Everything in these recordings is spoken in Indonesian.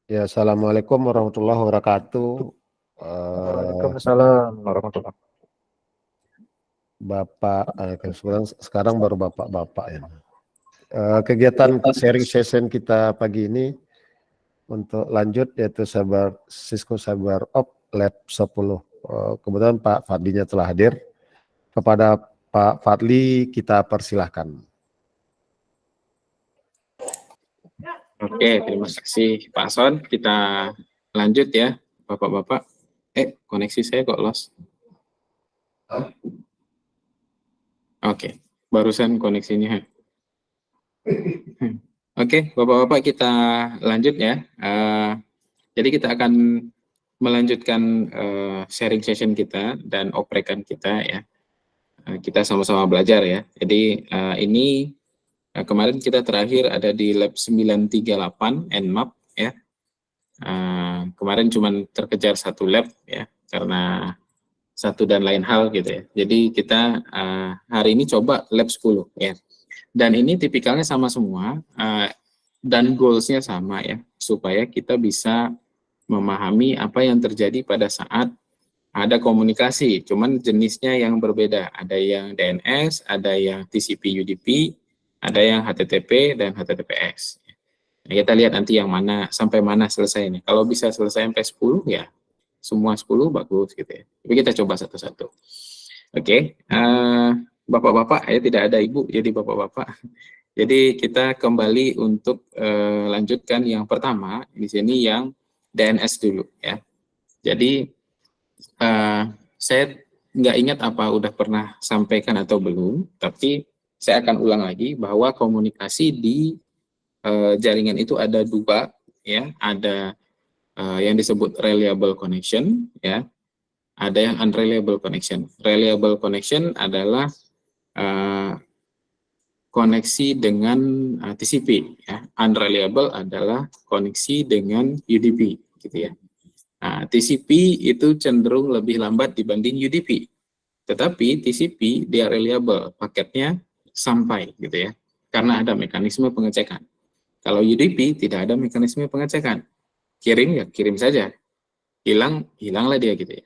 Ya, assalamualaikum warahmatullahi wabarakatuh. Waalaikumsalam warahmatullahi Bapak, sekarang baru bapak-bapak ya. Kegiatan sharing session kita pagi ini untuk lanjut yaitu Cisco CyberOps Lab 10. Kebetulan Pak Fadlinya telah hadir. Kepada Pak Fadli kita persilahkan. Oke, terima kasih Pak Son. Kita lanjut ya, Bapak-Bapak. Koneksi saya kok lost. Oke, barusan koneksinya. Oke, Bapak-Bapak kita lanjut ya. Jadi kita akan melanjutkan sharing session kita dan oprekan kita ya. Kita sama-sama belajar ya. Jadi ini kemarin kita terakhir ada di lab 938 Nmap ya. Kemarin cuma terkejar satu lab ya karena satu dan lain hal gitu ya. Jadi kita hari ini coba lab 10 ya. Dan ini tipikalnya sama semua dan goalsnya sama ya, supaya kita bisa memahami apa yang terjadi pada saat ada komunikasi, cuman jenisnya yang berbeda. Ada yang DNS, ada yang TCP UDP, ada yang HTTP dan HTTPS. Nah, kita lihat nanti yang mana sampai mana selesai nih. Kalau bisa selesai sampai 10 ya semua 10 bagus gitu ya. Tapi kita coba satu-satu. Oke, Bapak-bapak ya, tidak ada Ibu, jadi Bapak-bapak. Jadi kita kembali untuk lanjutkan yang pertama di sini yang DNS dulu ya. Jadi saya nggak ingat apa udah pernah sampaikan atau belum, tapi saya akan ulang lagi bahwa komunikasi di jaringan itu ada dua ya, ada yang disebut reliable connection ya, ada yang unreliable connection. Reliable connection adalah koneksi dengan TCP ya. Unreliable adalah koneksi dengan UDP gitu ya. Nah, TCP itu cenderung lebih lambat dibanding UDP. Tetapi TCP dia reliable, paketnya sampai gitu ya. Karena ada mekanisme pengecekan. Kalau UDP tidak ada mekanisme pengecekan. Kirim ya kirim saja. Hilanglah dia gitu ya.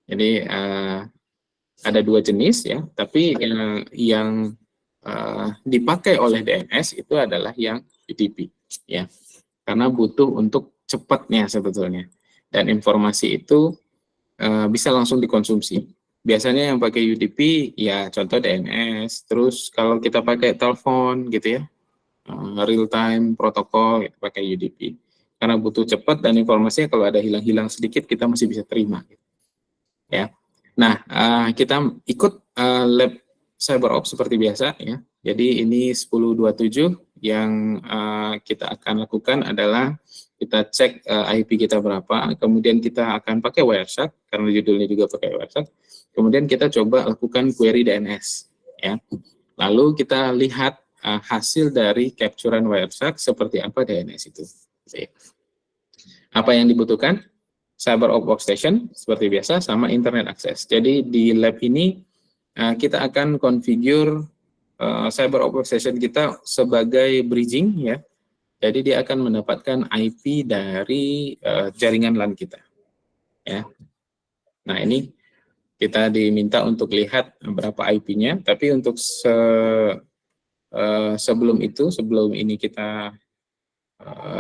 Jadi ada dua jenis ya, tapi yang dipakai oleh DNS itu adalah yang UDP ya. Karena butuh untuk cepatnya sebetulnya. Dan informasi itu bisa langsung dikonsumsi. Biasanya yang pakai UDP ya contoh DNS, terus kalau kita pakai telepon gitu ya, real time protokol gitu, pakai UDP. Karena butuh cepat dan informasinya kalau ada hilang-hilang sedikit kita masih bisa terima gitu. Ya. Nah, kita ikut lab CyberOps seperti biasa ya. Jadi ini 1027 yang kita akan lakukan adalah kita cek IP kita berapa, kemudian kita akan pakai Wireshark karena judulnya juga pakai Wireshark. Kemudian kita coba lakukan query DNS ya. Lalu kita lihat hasil dari capturean Wireshark seperti apa DNS itu. Apa yang dibutuhkan? CyberOps Workstation seperti biasa sama Internet Access. Jadi di lab ini kita akan configure CyberOps Workstation kita sebagai bridging ya. Jadi dia akan mendapatkan IP dari jaringan LAN kita. Ya. Nah ini kita diminta untuk lihat berapa IP-nya. Tapi untuk sebelum ini kita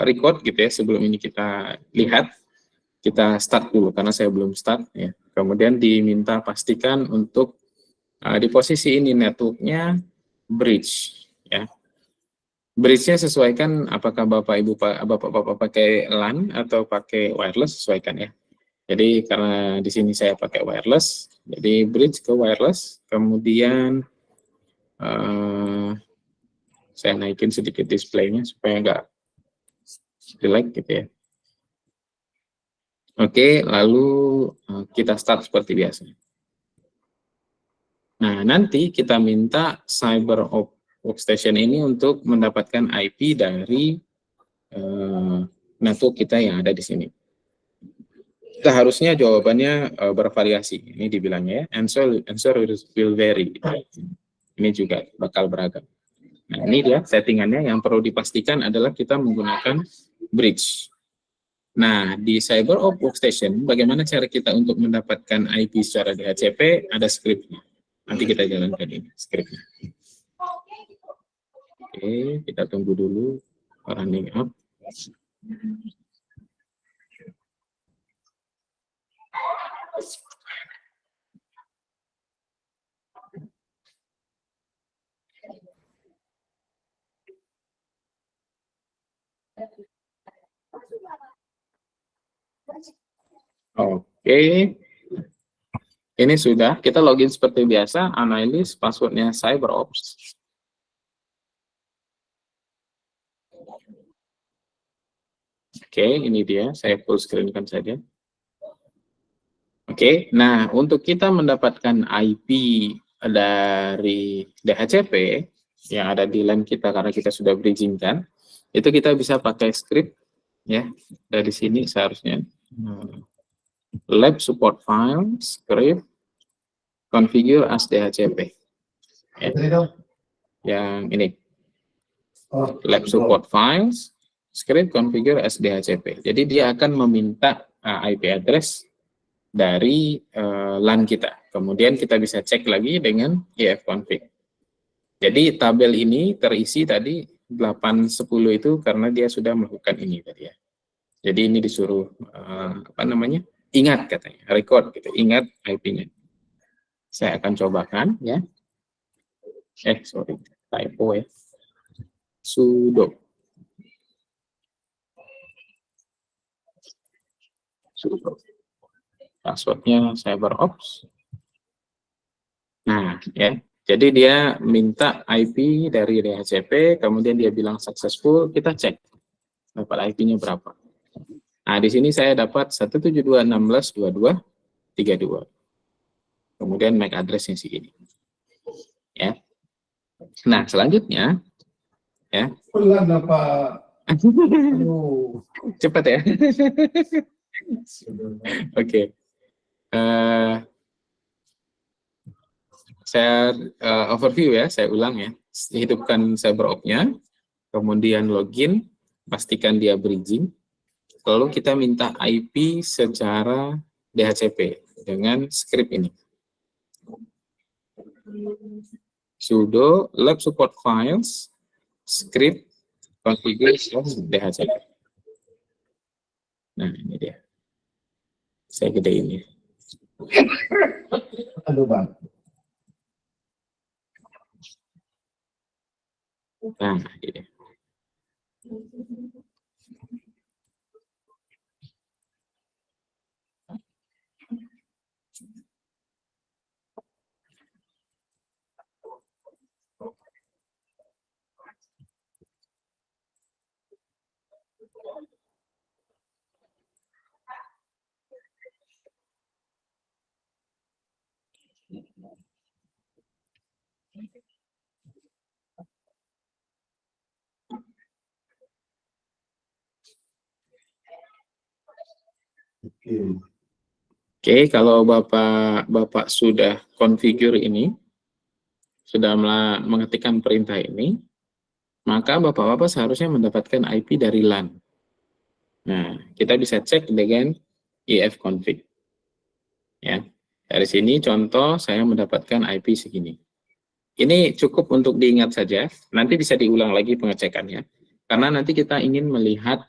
record gitu ya, sebelum ini kita lihat, kita start dulu karena saya belum start ya. Kemudian diminta pastikan untuk di posisi ini networknya bridge ya. Bridge-nya sesuaikan apakah Bapak Ibu Bapak pakai LAN atau pakai wireless, sesuaikan ya. Jadi karena di sini saya pakai wireless, jadi bridge ke wireless, kemudian saya naikin sedikit display-nya supaya nggak jelek gitu ya. Oke, lalu kita start seperti biasa. Nah, nanti kita minta CyberOps Workstation ini untuk mendapatkan IP dari network kita yang ada di sini. Seharusnya jawabannya bervariasi. Ini dibilangnya ya, answer will vary. Ini juga bakal beragam. Nah, ini dia settingannya. Yang perlu dipastikan adalah kita menggunakan bridge. Nah, di CyberOps Workstation, bagaimana cara kita untuk mendapatkan IP secara DHCP? Ada scriptnya. Nanti kita jalankan ini, scriptnya. Oke, kita tunggu dulu running up. Oke, ini sudah, kita login seperti biasa, analis passwordnya CyberOps. Oke, ini dia, saya full screen-kan saja. Oke, nah untuk kita mendapatkan IP dari DHCP yang ada di LAN kita karena kita sudah bridging kan, itu kita bisa pakai script ya. Dari sini seharusnya lab support file script configure as DHCP. Ya. Yang ini lab support files script configure as DHCP. Jadi dia akan meminta IP address dari LAN kita. Kemudian kita bisa cek lagi dengan ifconfig. Jadi tabel ini terisi tadi 810 itu karena dia sudah melakukan ini tadi ya. Jadi ini disuruh apa namanya? Ingat katanya, record gitu, ingat IP-nya. Saya akan cobakan ya. Sorry, typo ya. Sudo passwordnya CyberOps. Nah, ya. Jadi dia minta IP dari DHCP, kemudian dia bilang successful, kita cek dapat IP-nya berapa. Nah, di sini saya dapat 172.16.22.32. Kemudian MAC address-nya segini. Ya. Nah, selanjutnya ya. Cepat ya. Oke. Saya overview ya, saya ulang ya. Hidupkan CyberOps-nya, kemudian login, pastikan dia bridging, lalu kita minta IP secara DHCP dengan script ini. Sudo lab support files script configure DHCP. Nah, ini dia. Saya gedein ya. Aduh, Bang. Nah, ini. Oke, kalau Bapak sudah configure ini, sudah mengetikkan perintah ini, maka Bapak-Bapak seharusnya mendapatkan IP dari LAN. Nah, kita bisa cek dengan ifconfig. Ya, dari sini contoh saya mendapatkan IP segini. Ini cukup untuk diingat saja, nanti bisa diulang lagi pengecekannya. Karena nanti kita ingin melihat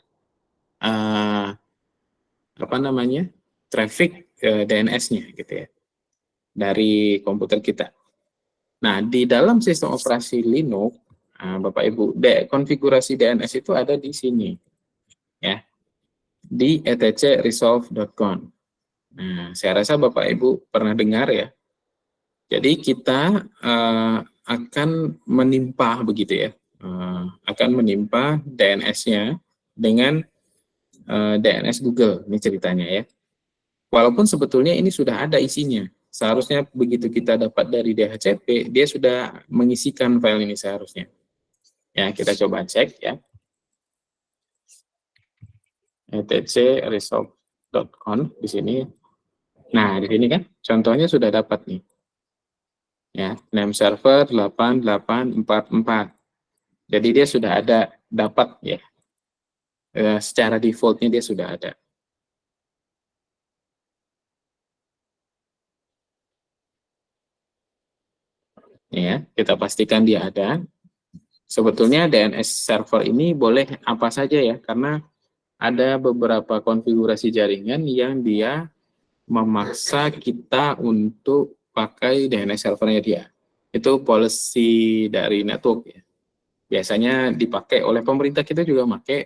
apa namanya? Traffic DNS-nya gitu ya. Dari komputer kita. Nah, di dalam sistem operasi Linux, Bapak Ibu, konfigurasi DNS itu ada di sini. Ya. Di etcresolve.com. Nah, saya rasa Bapak Ibu pernah dengar ya. Jadi kita akan menimpa begitu ya. Akan menimpa DNS-nya dengan DNS Google, ini ceritanya ya. Walaupun sebetulnya ini sudah ada isinya. Seharusnya begitu kita dapat dari DHCP, dia sudah mengisikan file ini seharusnya. Ya, kita coba cek ya. etcresolve.com di sini. Nah, di sini kan contohnya sudah dapat nih. Ya, name server 8844. Jadi dia sudah ada dapat ya, secara defaultnya dia sudah ada. Ya, kita pastikan dia ada. Sebetulnya DNS server ini boleh apa saja ya, karena ada beberapa konfigurasi jaringan yang dia memaksa kita untuk pakai DNS servernya dia. Itu policy dari network ya. Biasanya dipakai oleh pemerintah, kita juga pakai.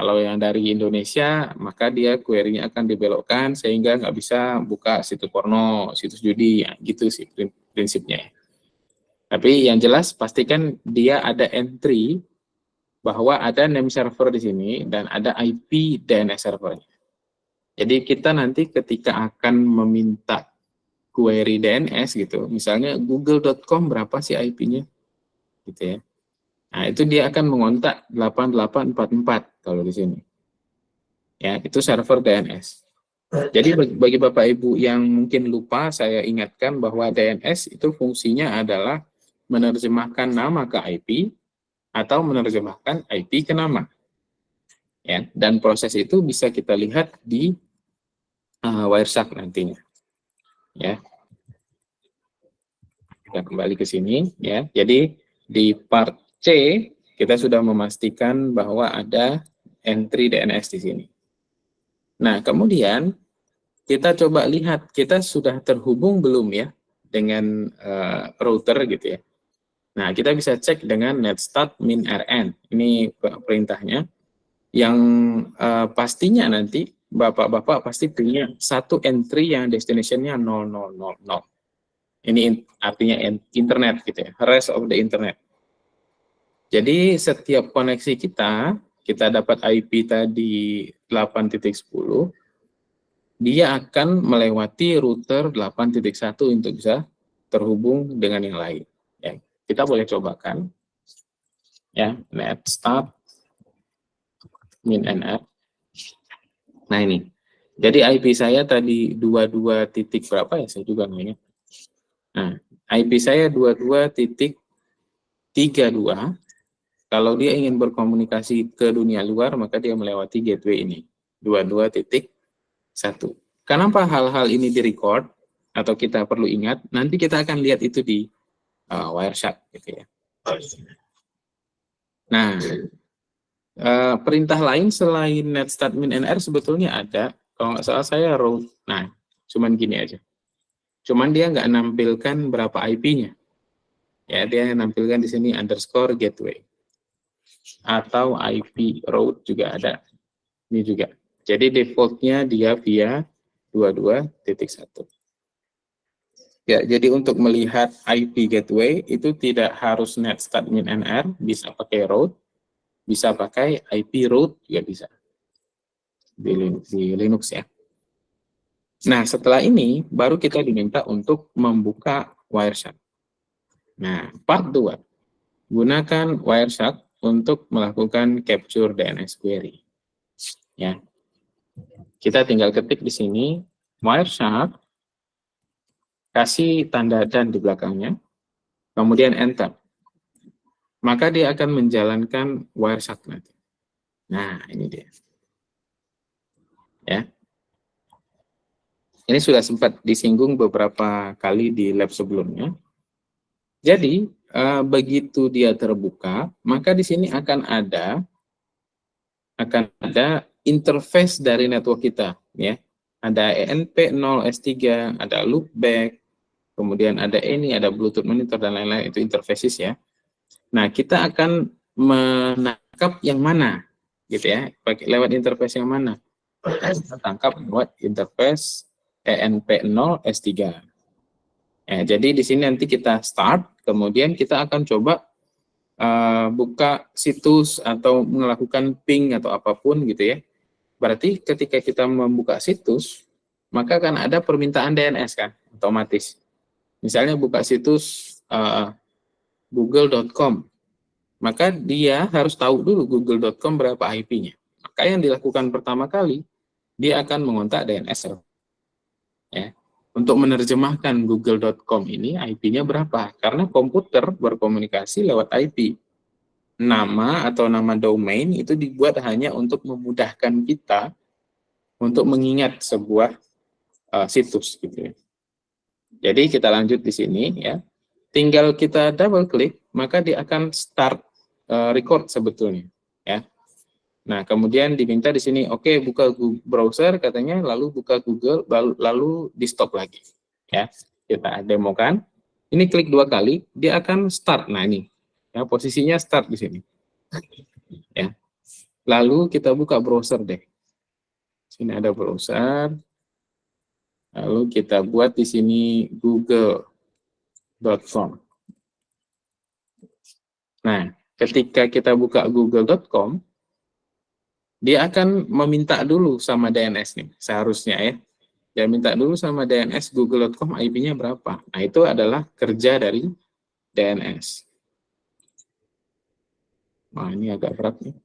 Kalau yang dari Indonesia, maka dia query-nya akan dibelokkan sehingga nggak bisa buka situs porno, situs judi, ya, gitu sih prinsipnya. Tapi yang jelas pastikan dia ada entry bahwa ada name server di sini dan ada IP DNS servernya. Jadi kita nanti ketika akan meminta query DNS gitu, misalnya google.com berapa sih IP-nya, gitu ya. Nah, itu dia akan mengontak 8844 kalau di sini. Ya, itu server DNS. Jadi bagi Bapak Ibu yang mungkin lupa, saya ingatkan bahwa DNS itu fungsinya adalah menerjemahkan nama ke IP atau menerjemahkan IP ke nama. Ya, dan proses itu bisa kita lihat di Wireshark nantinya. Ya. Kita kembali ke sini ya. Jadi di part C kita sudah memastikan bahwa ada entry DNS di sini. Nah, kemudian kita coba lihat kita sudah terhubung belum ya dengan router gitu ya. Nah, kita bisa cek dengan netstart -rn. Ini perintahnya. Yang pastinya nanti Bapak-bapak pasti punya satu entry yang destination-nya 0000. Ini artinya internet gitu ya, rest of the internet. Jadi setiap koneksi kita dapat IP tadi 8.10, dia akan melewati router 8.1 untuk bisa terhubung dengan yang lain. Ya, kita boleh cobakan. Ya, net start -nr. Nah ini. Jadi IP saya tadi 22 titik berapa ya? Saya juga nggak ingat. Nah, IP saya 22.32. Kalau dia ingin berkomunikasi ke dunia luar, maka dia melewati gateway ini, 22.1. Kenapa hal-hal ini direcord atau kita perlu ingat? Nanti kita akan lihat itu di Wireshark, gitu ya. Nah, perintah lain selain netstart -nr sebetulnya ada. Kalau nggak salah saya route. Nah, cuman gini aja. Cuman dia nggak nampilkan berapa IP-nya. Ya, dia nampilkan di sini underscore gateway. Atau IP route juga ada. Ini juga. Jadi defaultnya dia via 22.1. Ya, jadi untuk melihat IP gateway itu tidak harus netstart -nr, bisa pakai route, bisa pakai IP route juga bisa. Di Linux ya. Nah, setelah ini baru kita diminta untuk membuka Wireshark. Nah, part 2. Gunakan Wireshark untuk melakukan capture DNS query. Ya. Kita tinggal ketik di sini Wireshark, kasih tanda dan di belakangnya, kemudian enter. Maka dia akan menjalankan Wireshark nanti. Nah, ini dia. Ya. Ini sudah sempat disinggung beberapa kali di lab sebelumnya. Jadi, begitu dia terbuka, maka di sini akan ada interface dari network kita, ya. Ada ENP0S3, ada loopback, kemudian ada ini, ada Bluetooth monitor dan lain-lain, itu interfaces ya. Nah, kita akan menangkap yang mana, gitu ya, lewat interface yang mana? Kita tangkap lewat interface ENP0S3. Ya, jadi di sini nanti kita start, kemudian kita akan coba buka situs atau melakukan ping atau apapun gitu ya. Berarti ketika kita membuka situs, maka akan ada permintaan DNS kan, otomatis. Misalnya buka situs google.com, maka dia harus tahu dulu google.com berapa IP-nya. Maka yang dilakukan pertama kali, dia akan mengontak DNS. Ya. Untuk menerjemahkan google.com ini IP-nya berapa? Karena komputer berkomunikasi lewat IP. nama atau nama domain itu dibuat hanya untuk memudahkan kita untuk mengingat sebuah situs gitu ya. Jadi kita lanjut di sini ya. Tinggal kita double klik, maka dia akan start record sebetulnya ya. Nah, kemudian diminta di sini, oke, buka Google browser katanya, lalu buka Google, lalu di stop lagi. Ya, kita demokan. Ini klik 2 kali, dia akan start. Nah, ini. Ya, posisinya start di sini. Ya. Lalu kita buka browser deh. Sini ada browser. Lalu kita buat di sini google.com. Nah, ketika kita buka google.com, dia akan meminta dulu sama DNS nih, seharusnya ya. Dia minta dulu sama DNS google.com IP-nya berapa. Nah, itu adalah kerja dari DNS. Wah, ini agak berat nih.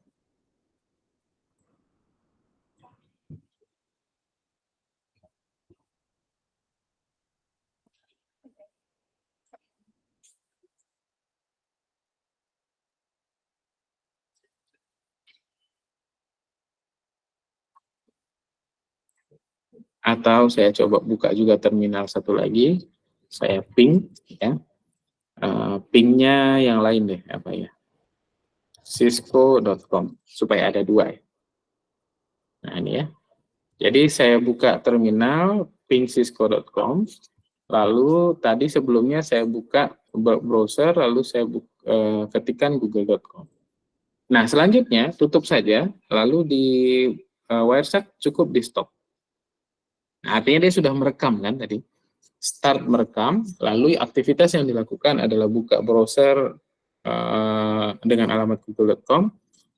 Atau saya coba buka juga terminal satu lagi. Saya ping, ya. Pingnya yang lain deh, apa ya? Cisco.com, supaya ada 2 ya. Nah, ini ya. Jadi saya buka terminal ping cisco.com, lalu tadi sebelumnya saya buka browser, lalu saya ketikkan google.com. Nah, selanjutnya tutup saja, lalu di Wireshark cukup di stop. Nah, artinya dia sudah merekam kan tadi. Start merekam, lalu aktivitas yang dilakukan adalah buka browser dengan alamat google.com,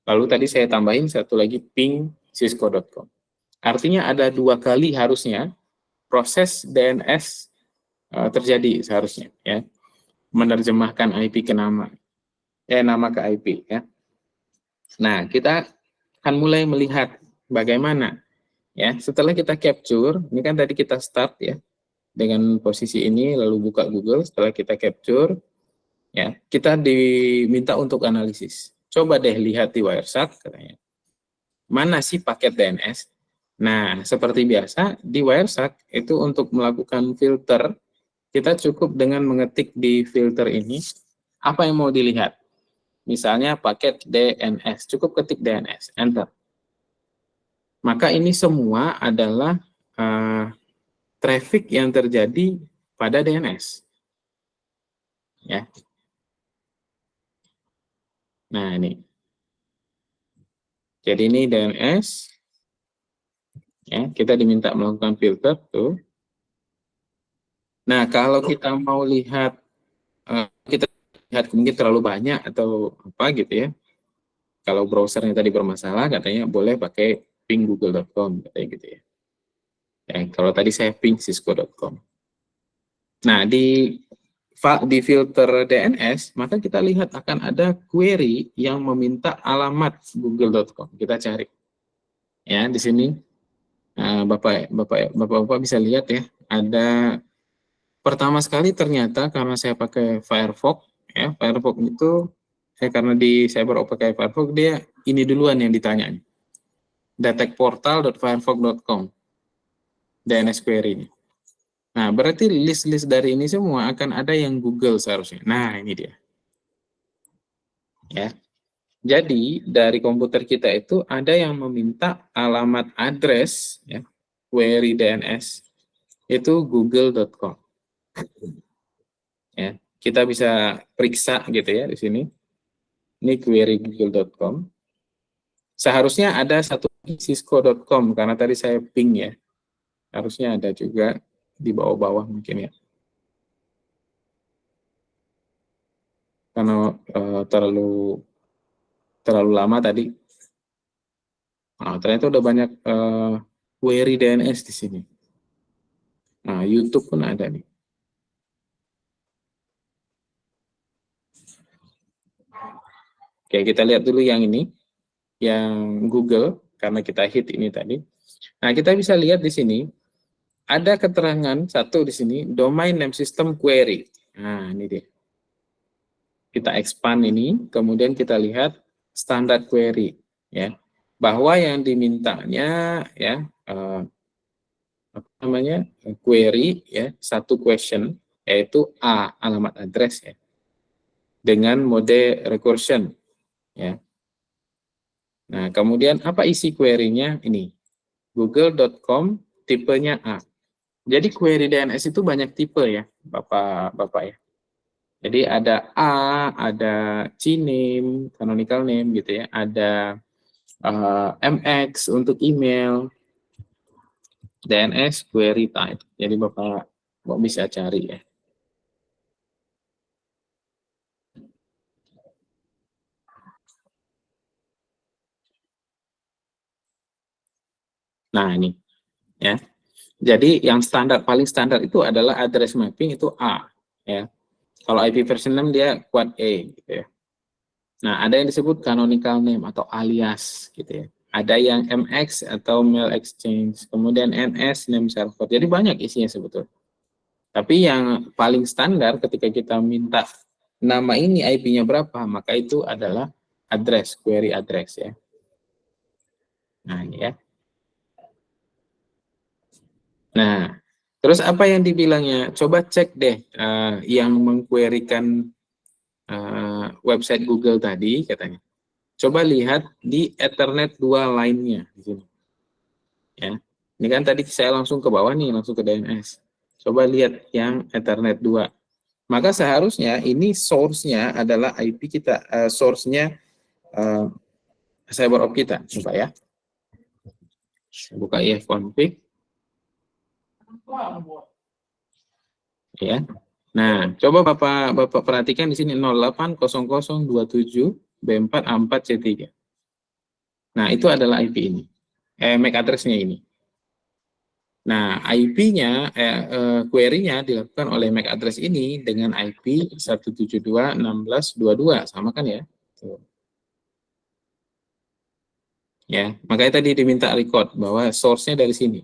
lalu tadi saya tambahin satu lagi ping cisco.com. Artinya ada 2 kali harusnya proses DNS terjadi seharusnya ya, menerjemahkan IP ke nama, nama ke IP ya. Nah, kita akan mulai melihat bagaimana ya setelah kita capture. Ini kan tadi kita start ya dengan posisi ini, lalu buka Google. Setelah kita capture ya, kita diminta untuk analisis. Coba deh lihat di Wireshark katanya, mana sih paket DNS. Nah, seperti biasa di Wireshark itu untuk melakukan filter, kita cukup dengan mengetik di filter ini apa yang mau dilihat. Misalnya paket DNS, cukup ketik DNS, enter. Maka ini semua adalah traffic yang terjadi pada DNS. Ya. Nah, ini. Jadi ini DNS. Ya, kita diminta melakukan filter tuh. Nah, kalau kita mau lihat, kita lihat mungkin terlalu banyak atau apa gitu ya. Kalau browsernya tadi bermasalah, katanya boleh pakai ping google.com, katanya gitu ya. Kalau tadi saya ping cisco.com. Nah, di filter DNS, maka kita lihat akan ada query yang meminta alamat google.com. Kita cari. Ya, di sini Bapak bisa lihat ya, ada pertama sekali ternyata karena saya pakai Firefox ya, Firefox itu karena saya baru pakai Firefox, dia ini duluan yang ditanya. detectportal.firefox.com DNS query. Nah, berarti list-list dari ini semua akan ada yang Google seharusnya. Nah, ini dia. Ya. Jadi, dari komputer kita itu ada yang meminta alamat address ya, query DNS itu google.com. Ya, kita bisa periksa gitu ya di sini. Ini query google.com. Seharusnya ada satu cisco.com karena tadi saya ping ya. Harusnya ada juga di bawah-bawah mungkin ya. Karena terlalu lama tadi. Nah, ternyata udah banyak query DNS di sini. Nah, YouTube pun ada nih. Oke, kita lihat dulu yang ini, yang Google, karena kita hit ini tadi. Nah, kita bisa lihat di sini, ada keterangan satu di sini, domain name system query. Nah, ini dia. kita expand ini, kemudian kita lihat standar query, ya, bahwa yang dimintanya ya apa namanya query ya satu question yaitu alamat address ya dengan mode recursion ya. Nah kemudian apa isi query-nya ini google.com tipenya A. Jadi query DNS itu banyak tipe ya Bapak ya. Jadi ada ada CNAME, canonical name gitu ya, ada MX untuk email, DNS query type. Jadi Bapak bisa cari ya. Nah ini ya. Jadi yang standar paling standar itu adalah address mapping itu A ya. Kalau IP version 6 dia quad A gitu ya. Nah, ada yang disebut canonical name atau alias gitu ya. Ada yang MX atau mail exchange, kemudian NS name server. Jadi banyak isinya sebetulnya. Tapi yang paling standar ketika kita minta nama ini IP-nya berapa, maka itu adalah address, query address ya. Nah, ini ya. Nah, terus apa yang dibilangnya? Coba cek deh yang mengquerykan website Google tadi katanya. Coba lihat di Ethernet 2 lainnya di sini. Ya. Ini kan tadi saya langsung ke bawah nih, langsung ke DNS. Coba lihat yang Ethernet 2. Maka seharusnya ini source-nya adalah IP kita, source-nya CyberOp kita. Coba ya. Buka ifconfig. Ya. Nah, coba Bapak perhatikan di sini 080027B4A4C3. Nah, itu adalah IP ini. MAC address-nya ini. Nah, IP-nya, query-nya dilakukan oleh MAC address ini dengan IP 172.16.22, sama kan ya? Tuh. Ya, makanya tadi diminta record bahwa source-nya dari sini.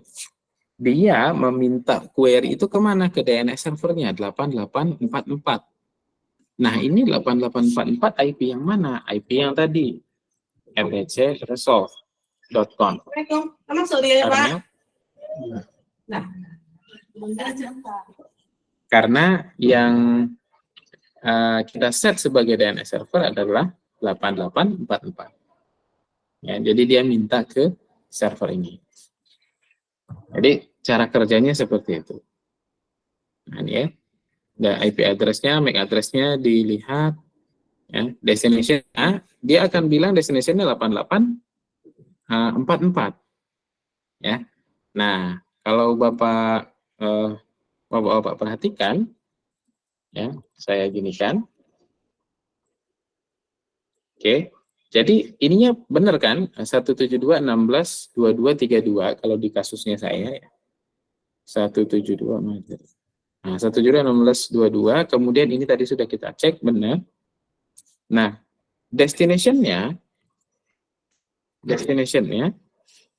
Dia meminta query itu kemana? Ke DNS servernya 8844. Nah, ini 8844 IP yang mana? IP yang tadi, rdcresolve.com. Karena yang kita set sebagai DNS server adalah 8844. Ya, jadi dia minta ke server ini. Jadi cara kerjanya seperti itu. Nah, ini ya. Dan IP address-nya, MAC address-nya dilihat, ya, destination-nya, dia akan bilang destination-nya 8844. Ya. Nah, kalau Bapak perhatikan, ya, saya ginikan. Oke. Jadi ininya benar kan? 172.16.22.32 kalau di kasusnya saya ya. 172 meter. Nah, 172.16.22, kemudian ini tadi sudah kita cek benar. Nah, destination-nya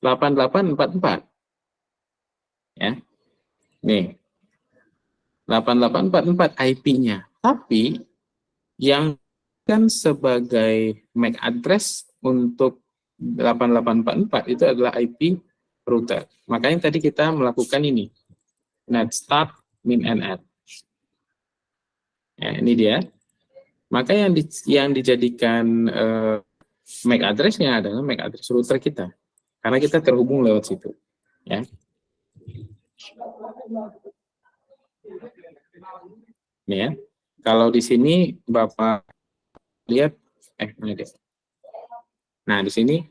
8844. Ya. Nih. 8844 IP-nya. Tapi yang kan sebagai MAC address untuk 8844 itu adalah IP router. Makanya tadi kita melakukan ini. Net start min and add. Ya, ini dia. Maka yang dijadikan MAC address-nya adalah MAC address router kita. Karena kita terhubung lewat situ. Ya. Ini ya. Kalau di sini Bapak lihat ini deh. Nah, di sini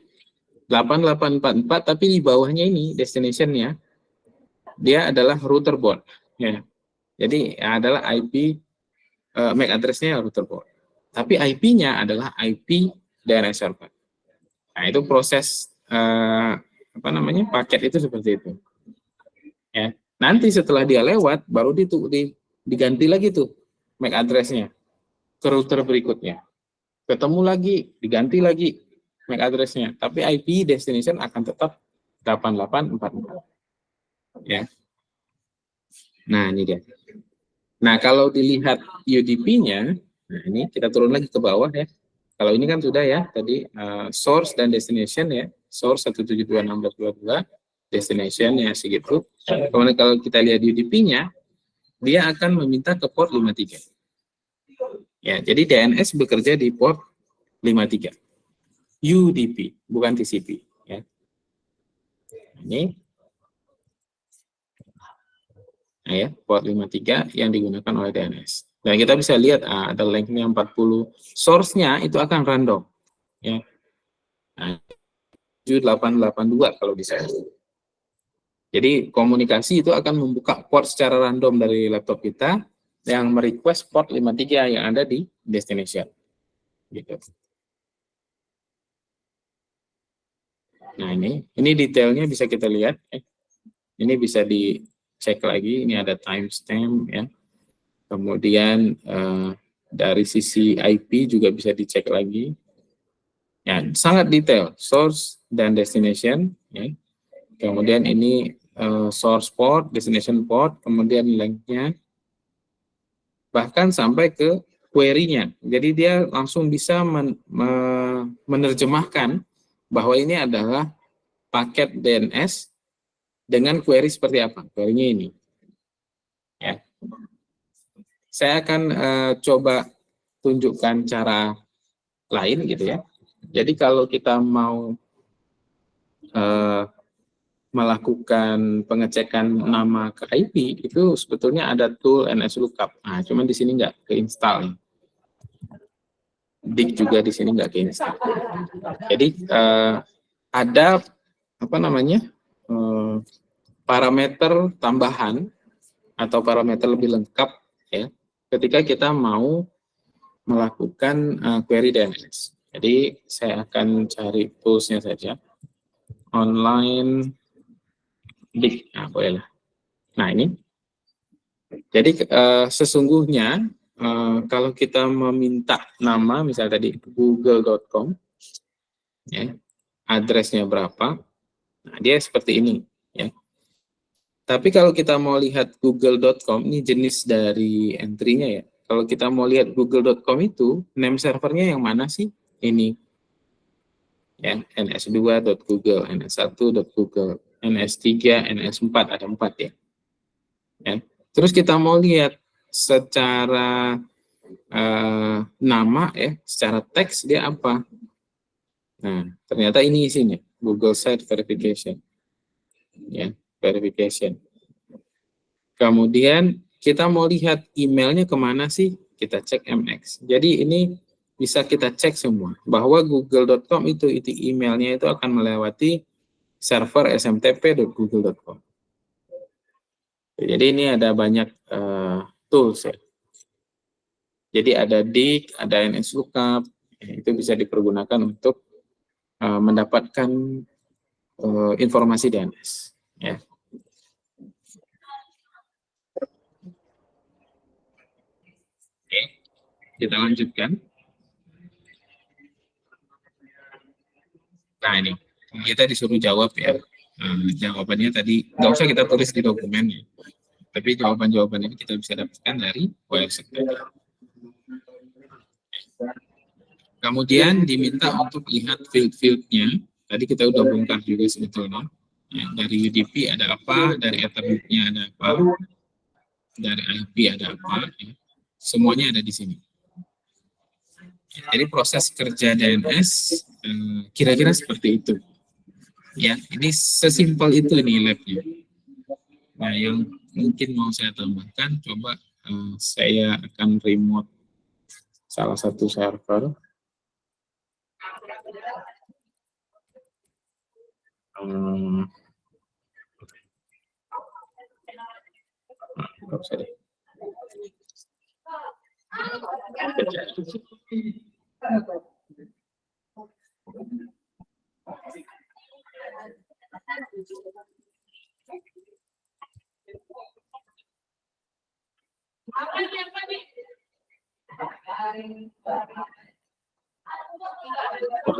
8844 tapi di bawahnya ini destination-nya dia adalah router port ya. Jadi adalah IP MAC address-nya router port. Tapi IP-nya adalah IP DNS server. Nah, itu proses paket itu seperti itu. Ya. Nanti setelah dia lewat baru diganti lagi tuh MAC address-nya ke router berikutnya. Ketemu lagi, diganti lagi MAC address-nya, tapi IP destination akan tetap 8844. Ya. Nah, ini dia. Nah, kalau dilihat UDP-nya, Nah, ini kita turun lagi ke bawah ya. Kalau ini kan sudah ya, tadi source dan destination ya. Source 172.16.22, destination ya segitu. Kemudian kalau kita lihat UDP-nya, dia akan meminta ke port 53. Ya, jadi DNS bekerja di port 53. UDP, bukan TCP. Ya. Ini nah ya, port 53 yang digunakan oleh DNS. Dan kita bisa lihat ada lengthnya 40. Source-nya itu akan random. Ya. Nah, 7882 kalau bisa. Jadi komunikasi itu akan membuka port secara random dari laptop kita yang merequest port 53 yang ada di destination. Gitu. Nah ini detailnya bisa kita lihat. Ini bisa dicek lagi. Ini ada timestamp ya. Kemudian dari sisi IP juga bisa dicek lagi. Ya, sangat detail, source dan destination. Ya. Kemudian ini source port, destination port, kemudian length-nya, bahkan sampai ke query-nya. Jadi dia langsung bisa menerjemahkan bahwa ini adalah paket DNS dengan query seperti apa. Query-nya ini. Ya. Saya akan coba tunjukkan cara lain gitu ya. Jadi kalau kita mau melakukan pengecekan nama ke IP, itu sebetulnya ada tool NSLookup. Nah, cuman di sini nggak keinstall. Dig juga di sini nggak keinstall. Jadi ada apa namanya parameter tambahan atau parameter lebih lengkap ya ketika kita mau melakukan query DNS. Jadi saya akan cari toolsnya saja. Online dig, nah bolehlah. Nah ini, jadi sesungguhnya kalau kita meminta nama, misalnya tadi google.com, ya, addressnya berapa, nah dia seperti ini, ya. Tapi kalau kita mau lihat google.com, ini jenis dari entry-nya ya. Kalau kita mau lihat google.com itu, name servernya yang mana sih? Ini, ya, ns2.google, ns1.google, ns3, ns4, ada 4 ya. Ya. Terus kita mau lihat secara nama ya, secara teks dia apa. Nah, ternyata ini isinya, Google Site Verification. Ya, verification. Kemudian kita mau lihat emailnya kemana sih? Kita cek MX. Jadi ini bisa kita cek semua bahwa google.com itu emailnya itu akan melewati server smtp.google.com. Jadi ini ada banyak tools ya. Jadi ada dig, ada NSLookup, itu bisa dipergunakan untuk mendapatkan informasi DNS. Ya. Oke, kita lanjutkan. Nah ini, kita disuruh jawab ya. Jawabannya tadi, nggak usah kita tulis di dokumennya. Tapi jawaban-jawaban ini kita bisa dapatkan dari website. Kemudian diminta untuk lihat field-fieldnya. Tadi kita udah bongkar juga sebetulnya. Ya, dari UDP ada apa, dari Ethernet-nya ada apa, dari IP ada apa, ya. Semuanya ada di sini. Jadi proses kerja DNS kira-kira seperti itu. Ya, ini sesimpel itu nih lab-nya. Nah, yang mungkin mau saya tambahkan, coba saya akan remote salah satu server. Nggak usah deh.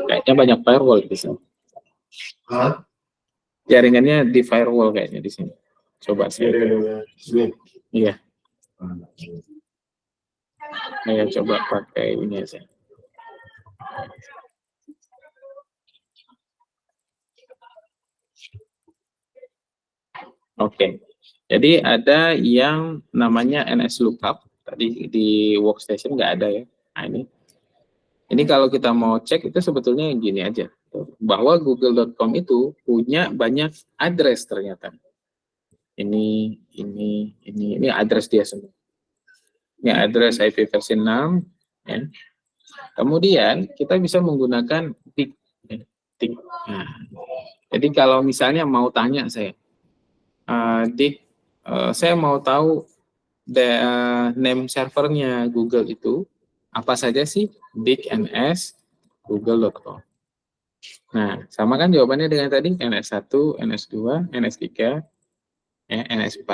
Kayaknya banyak firewall di sini. Jaringannya di firewall kayaknya di sini. Coba sih. Iya. Saya coba pakai ini aja. Oke, jadi ada yang namanya NS Lookup, tadi di workstation nggak ada ya. Nah, ini kalau kita mau cek itu sebetulnya gini aja, bahwa google.com itu punya banyak address ternyata. Ini address dia semua. Ini address IP versi 6, ya. Kemudian kita bisa menggunakan tick. Nah, jadi kalau misalnya mau tanya saya, Dik, saya mau tahu name servernya Google itu apa saja sih? Dik.ns google.com. Nah, sama kan jawabannya dengan tadi NS1, NS2, NS3, ya, NS4.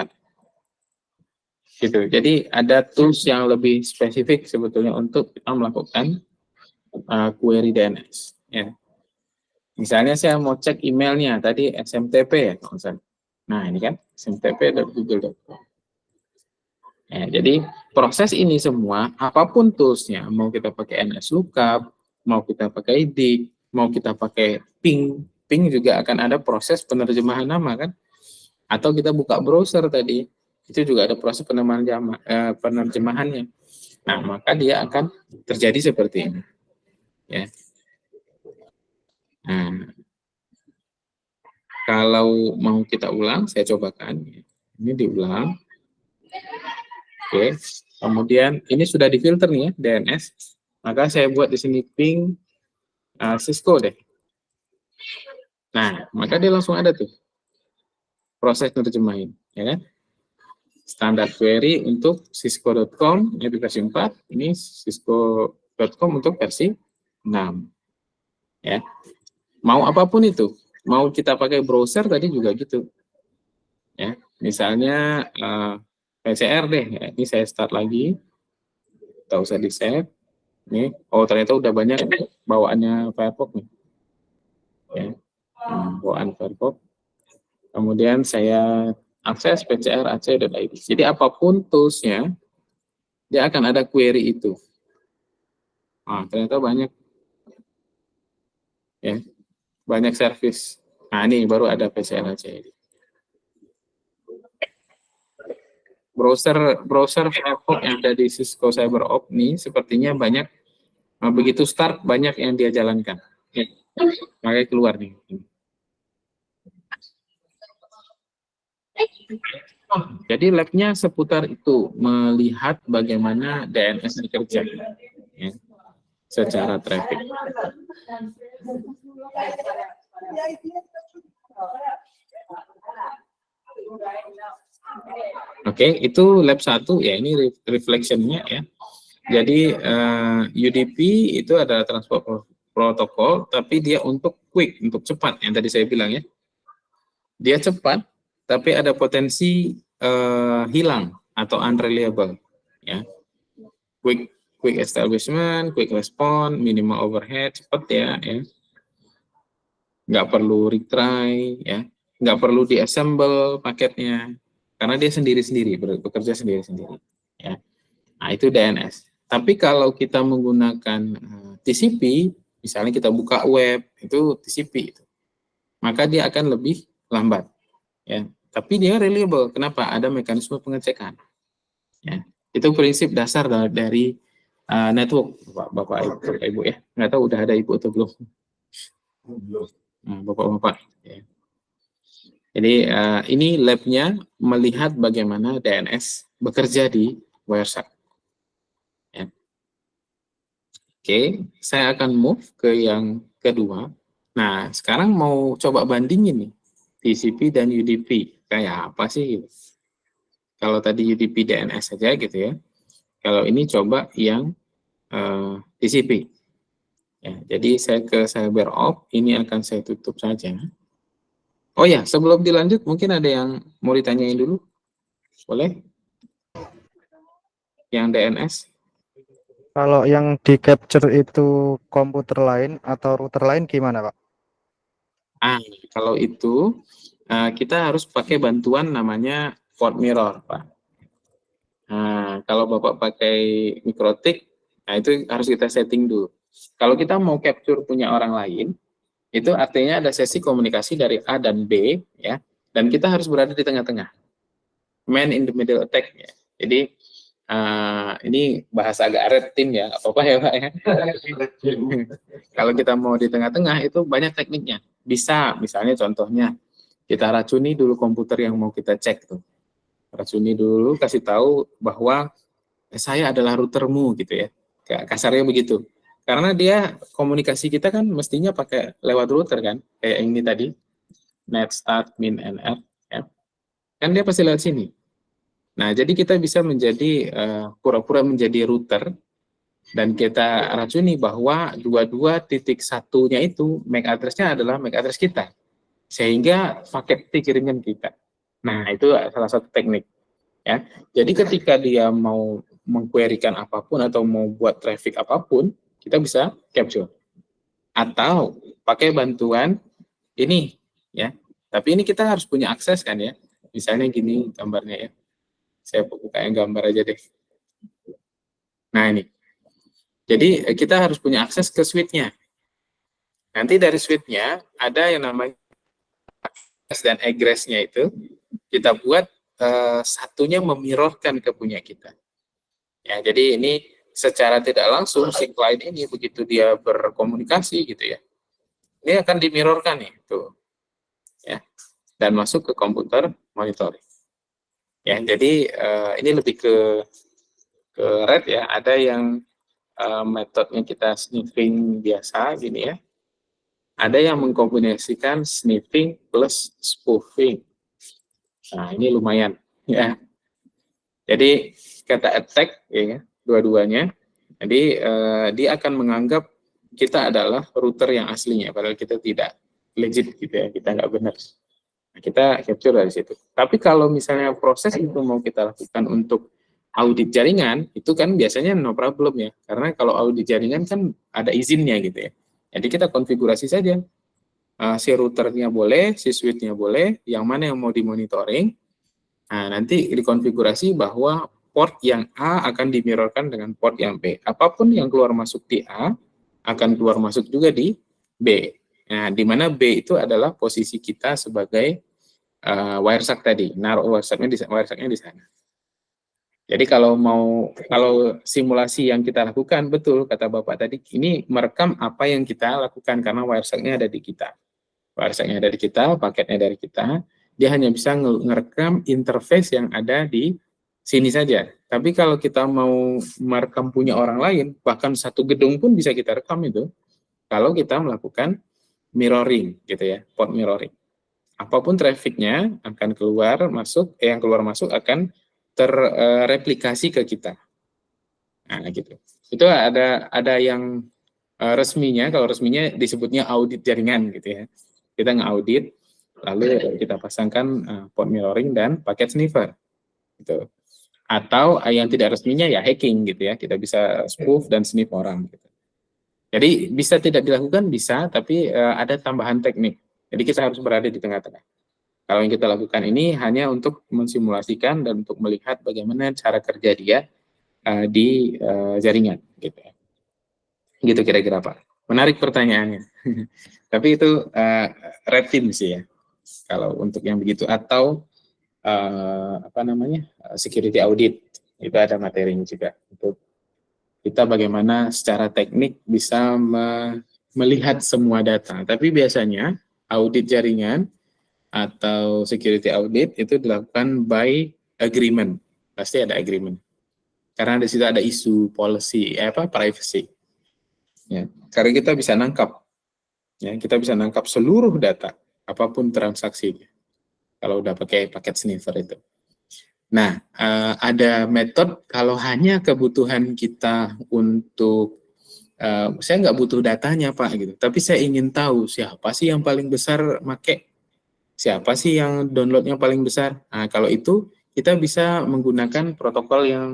Gitu. Jadi ada tools yang lebih spesifik sebetulnya untuk kita melakukan query DNS. Ya. Misalnya saya mau cek emailnya tadi SMTP ya, nah ini kan smtp.google.com. Ya, jadi proses ini semua, apapun toolsnya, mau kita pakai NS Lookup, mau kita pakai Dik, mau kita pakai Ping juga akan ada proses penerjemahan nama kan, atau kita buka browser tadi, itu juga ada proses penerjemahannya. Nah, maka dia akan terjadi seperti ini. Ya. Nah, kalau mau kita ulang, saya cobakan. Ini diulang. Oke. Kemudian ini sudah difilter nih ya, DNS. Maka saya buat di sini ping Cisco deh. Nah, maka dia langsung ada tuh proses terjemahin, ya kan? Standar query untuk cisco.com ini versi 4, ini cisco.com untuk versi 6. Ya. Mau apapun itu, mau kita pakai browser tadi juga gitu. Ya, misalnya PCR deh, ya. Ini saya start lagi. Tak usah di-save. Nih, oh ternyata udah banyak bawaannya Firefox nih. Ya. Bawaan Firefox. Kemudian saya akses pcr.ac.id. Jadi apapun toolsnya, dia akan ada query itu. Nah, ternyata banyak, ya, banyak service. Nah, ini baru ada pcr.ac.id. Browser Firefox yang ada di Cisco CyberOp nih, sepertinya banyak, begitu start banyak yang dia jalankan. Ya, makanya keluar nih. Jadi labnya seputar itu, melihat bagaimana DNS bekerja, ya, secara traffic. Oke, itu lab 1 ya, ini reflection-nya ya. Jadi UDP itu adalah transport protokol, tapi dia untuk quick, untuk cepat yang tadi saya bilang ya. Dia cepat, tapi ada potensi hilang atau unreliable ya. Quick establishment, quick respond, minimal overhead, cepat ya. Nggak perlu retry ya, nggak perlu diassemble paketnya, karena dia sendiri-sendiri, bekerja sendiri-sendiri ya. Nah, itu DNS. Tapi kalau kita menggunakan TCP, misalnya kita buka web, itu TCP itu, maka dia akan lebih lambat ya. Tapi dia reliable. Kenapa? Ada mekanisme pengecekan. Ya. Itu prinsip dasar dari network, Bapak Ibu ya. Nggak tahu udah ada Ibu atau belum. Bapak-bapak. Ya. Jadi ini labnya melihat bagaimana DNS bekerja di Wireshark. Ya. Oke, saya akan move ke yang kedua. Nah, sekarang mau coba bandingin nih TCP dan UDP. Kayak apa sih? Kalau tadi UDP DNS saja gitu ya. Kalau ini coba yang TCP. Ya, jadi saya ke CyberOp, ini akan saya tutup saja. Oh ya, sebelum dilanjut mungkin ada yang mau ditanyain dulu? Boleh? Yang DNS? Kalau yang di capture itu komputer lain atau router lain gimana, Pak? Kalau itu kita harus pakai bantuan namanya port mirror, Pak. Nah, kalau Bapak pakai mikrotik, nah itu harus kita setting dulu. Kalau kita mau capture punya orang lain, itu artinya ada sesi komunikasi dari A dan B, ya, dan kita harus berada di tengah-tengah, man in the middle attack, ya. Jadi ini bahasa agak red team ya, apa-apa ya Pak ya. Kalau kita mau di tengah-tengah itu banyak tekniknya. Bisa, misalnya contohnya kita racuni dulu komputer yang mau kita cek tuh. Racuni dulu, kasih tahu bahwa saya adalah routermu gitu ya. Kasarnya begitu. Karena dia komunikasi kita kan mestinya pakai lewat router kan, kayak ini tadi, net start min nr, ya. Kan dia pasti lewat sini. Nah, jadi kita bisa menjadi pura-pura menjadi router dan kita racuni bahwa 22.1-nya itu MAC address-nya adalah MAC address kita. Sehingga paket dikirimkan kita. Nah, itu salah satu teknik, ya. Jadi ketika dia mau mengquerykan apapun atau mau buat traffic apapun, kita bisa capture. Atau pakai bantuan ini, ya. Tapi ini kita harus punya akses kan ya. Misalnya gini gambarnya ya. Saya buka yang gambar aja deh. Nah ini. Jadi kita harus punya akses ke suite-nya. Nanti dari suite-nya ada yang namanya access dan egress-nya itu kita buat satunya memirrorkan ke punya kita. Ya, jadi ini secara tidak langsung si client ini begitu dia berkomunikasi gitu ya. Ini akan dimirrorkan nih tuh. Ya. Dan masuk ke komputer monitoring. Ya, jadi ini lebih ke red ya, ada yang metodenya kita sniffing biasa gini ya. Ada yang mengkombinasikan sniffing plus spoofing. Nah, ini lumayan ya. Jadi kata attack ya, dua-duanya. Jadi dia akan menganggap kita adalah router yang aslinya, padahal kita tidak legit gitu ya, kita nggak benar. Nah, kita capture dari situ. Tapi kalau misalnya proses itu mau kita lakukan untuk audit jaringan, itu kan biasanya no problem ya. Karena kalau audit jaringan kan ada izinnya gitu ya. Jadi kita konfigurasi saja. Si routernya boleh, si switch-nya boleh, yang mana yang mau dimonitoring. Nah, nanti dikonfigurasi bahwa port yang A akan dimirrorkan dengan port yang B. Apapun yang keluar masuk di A, akan keluar masuk juga di B. Nah, di mana B itu adalah posisi kita sebagai wiresuck tadi, naruh wiresucknya di sana. Jadi kalau simulasi yang kita lakukan betul kata Bapak tadi, ini merekam apa yang kita lakukan karena wiresucknya ada di kita, wiresucknya ada di kita, paketnya dari kita. Dia hanya bisa ngerekam interface yang ada di sini saja. Tapi kalau kita mau merekam punya orang lain, bahkan satu gedung pun bisa kita rekam itu. Kalau kita melakukan mirroring gitu ya, port mirroring. Apapun trafficnya akan keluar masuk, yang keluar masuk akan terreplikasi ke kita. Nah, gitu. Itu ada yang resminya, kalau resminya disebutnya audit jaringan gitu ya. Kita nge-audit, lalu kita pasangkan port mirroring dan paket sniffer. Gitu. Atau yang tidak resminya ya hacking gitu ya. Kita bisa spoof dan sniff orang gitu. Jadi bisa tidak dilakukan bisa, tapi ada tambahan teknik. Jadi kita harus berada di tengah-tengah. Kalau yang kita lakukan ini hanya untuk mensimulasikan dan untuk melihat bagaimana cara kerja dia di jaringan, gitu. Gitu kira-kira Pak. Menarik pertanyaannya. Tapi itu red team sih ya. Kalau untuk yang begitu atau security audit itu ada materinya juga untuk kita bagaimana secara teknik bisa melihat semua data. Tapi biasanya audit jaringan atau security audit itu dilakukan by agreement. Pasti ada agreement. Karena di situ ada isu policy, privacy. Ya, karena kita bisa nangkap. Ya, kita bisa nangkap seluruh data, apapun transaksinya. Kalau udah pakai paket sniffer itu. Nah, ada metode kalau hanya kebutuhan kita untuk saya nggak butuh datanya Pak gitu, tapi saya ingin tahu siapa sih yang paling besar make, siapa sih yang downloadnya paling besar. Nah, kalau itu kita bisa menggunakan protokol yang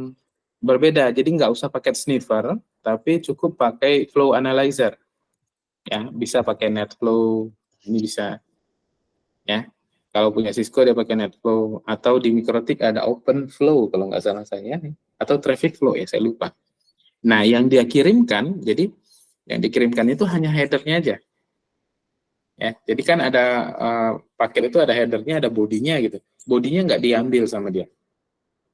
berbeda. Jadi nggak usah pakai sniffer, tapi cukup pakai flow analyzer. Ya, bisa pakai NetFlow, ini bisa. Ya. Kalau punya Cisco dia pakai NetFlow, atau di Mikrotik ada OpenFlow kalau nggak salah saya, atau Traffic Flow ya, saya lupa. Nah, yang dia kirimkan, jadi yang dikirimkan itu hanya headernya aja. Ya, jadi kan ada paket itu ada headernya, ada bodinya gitu. Bodinya nggak diambil sama dia,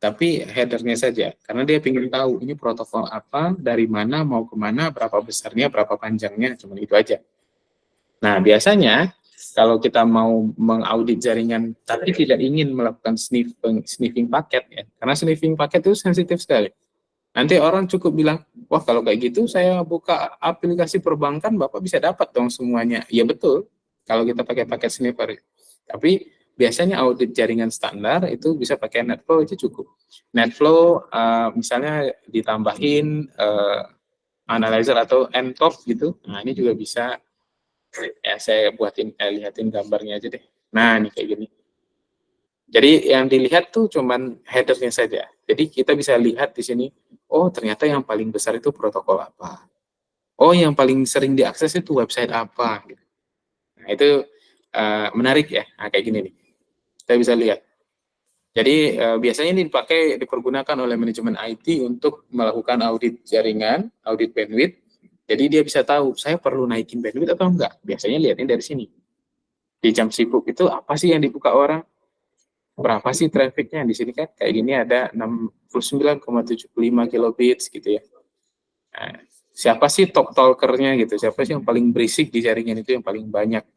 tapi headernya saja. Karena dia ingin tahu ini protokol apa, dari mana, mau kemana, berapa besarnya, berapa panjangnya, cuma itu aja. Nah, biasanya kalau kita mau mengaudit jaringan tapi tidak ingin melakukan sniffing paket ya, karena sniffing paket itu sensitif sekali. Nanti orang cukup bilang, wah kalau kayak gitu saya buka aplikasi perbankan, Bapak bisa dapat dong semuanya. Ya betul, kalau kita pakai paket sniffer. Tapi biasanya audit jaringan standar itu bisa pakai NetFlow itu cukup. NetFlow misalnya ditambahin analyzer atau NTOP gitu, nah ini juga bisa. Ya, saya buatin, lihatin gambarnya aja deh. Nah, ini kayak gini. Jadi yang dilihat tuh cuman headernya saja. Jadi kita bisa lihat di sini, oh ternyata yang paling besar itu protokol apa. Oh yang paling sering diakses itu website apa. Nah itu menarik ya. Nah kayak gini nih. Kita bisa lihat. Jadi biasanya ini dipergunakan oleh manajemen IT untuk melakukan audit jaringan, audit bandwidth. Jadi dia bisa tahu, saya perlu naikin bandwidth atau enggak. Biasanya lihatnya dari sini. Di jam sibuk itu apa sih yang dibuka orang? Berapa sih trafficnya? Di sini kan kayak gini ada 69,75 kilobits gitu ya. Nah, siapa sih top talkernya gitu? Siapa sih yang paling berisik di jaringan itu, yang paling banyak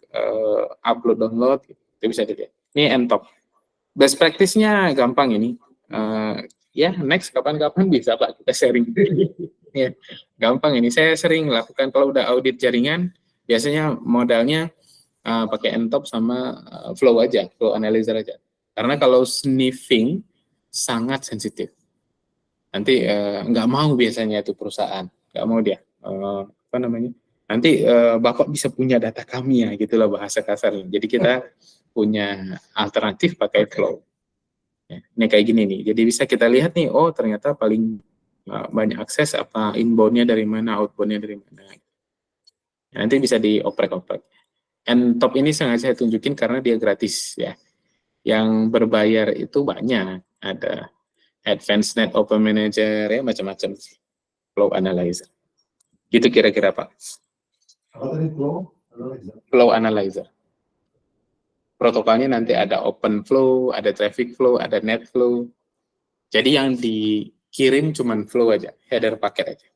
upload download? Gitu. Itu bisa dilihat. Ini NTOP. Best practice-nya gampang ini. Ya, next kapan-kapan bisa Pak kita sharing. Ya, gampang ini. Saya sering lakukan kalau udah audit jaringan, biasanya modalnya pakai NTOP sama flow aja, flow analyzer aja. Karena kalau sniffing sangat sensitif. Nanti nggak mau biasanya itu perusahaan, nggak mau dia. Apa namanya? Nanti Bapak bisa punya data kami ya, gitulah bahasa kasarnya. Jadi kita punya alternatif pakai flow. Ya, ini kayak gini nih. Jadi bisa kita lihat nih, oh ternyata paling banyak akses apa inbound-nya dari mana, outbound-nya dari mana. Nanti bisa dioprek-oprek. NTOP ini sengaja saya tunjukin karena dia gratis ya. Yang berbayar itu banyak, ada Advanced Net Open Manager ya, macam-macam, Flow Analyzer. Gitu kira-kira Pak. Flow Analyzer. Protokolnya nanti ada Open Flow, ada Traffic Flow, ada Net Flow. Jadi yang dikirim cuman flow aja, header paket aja.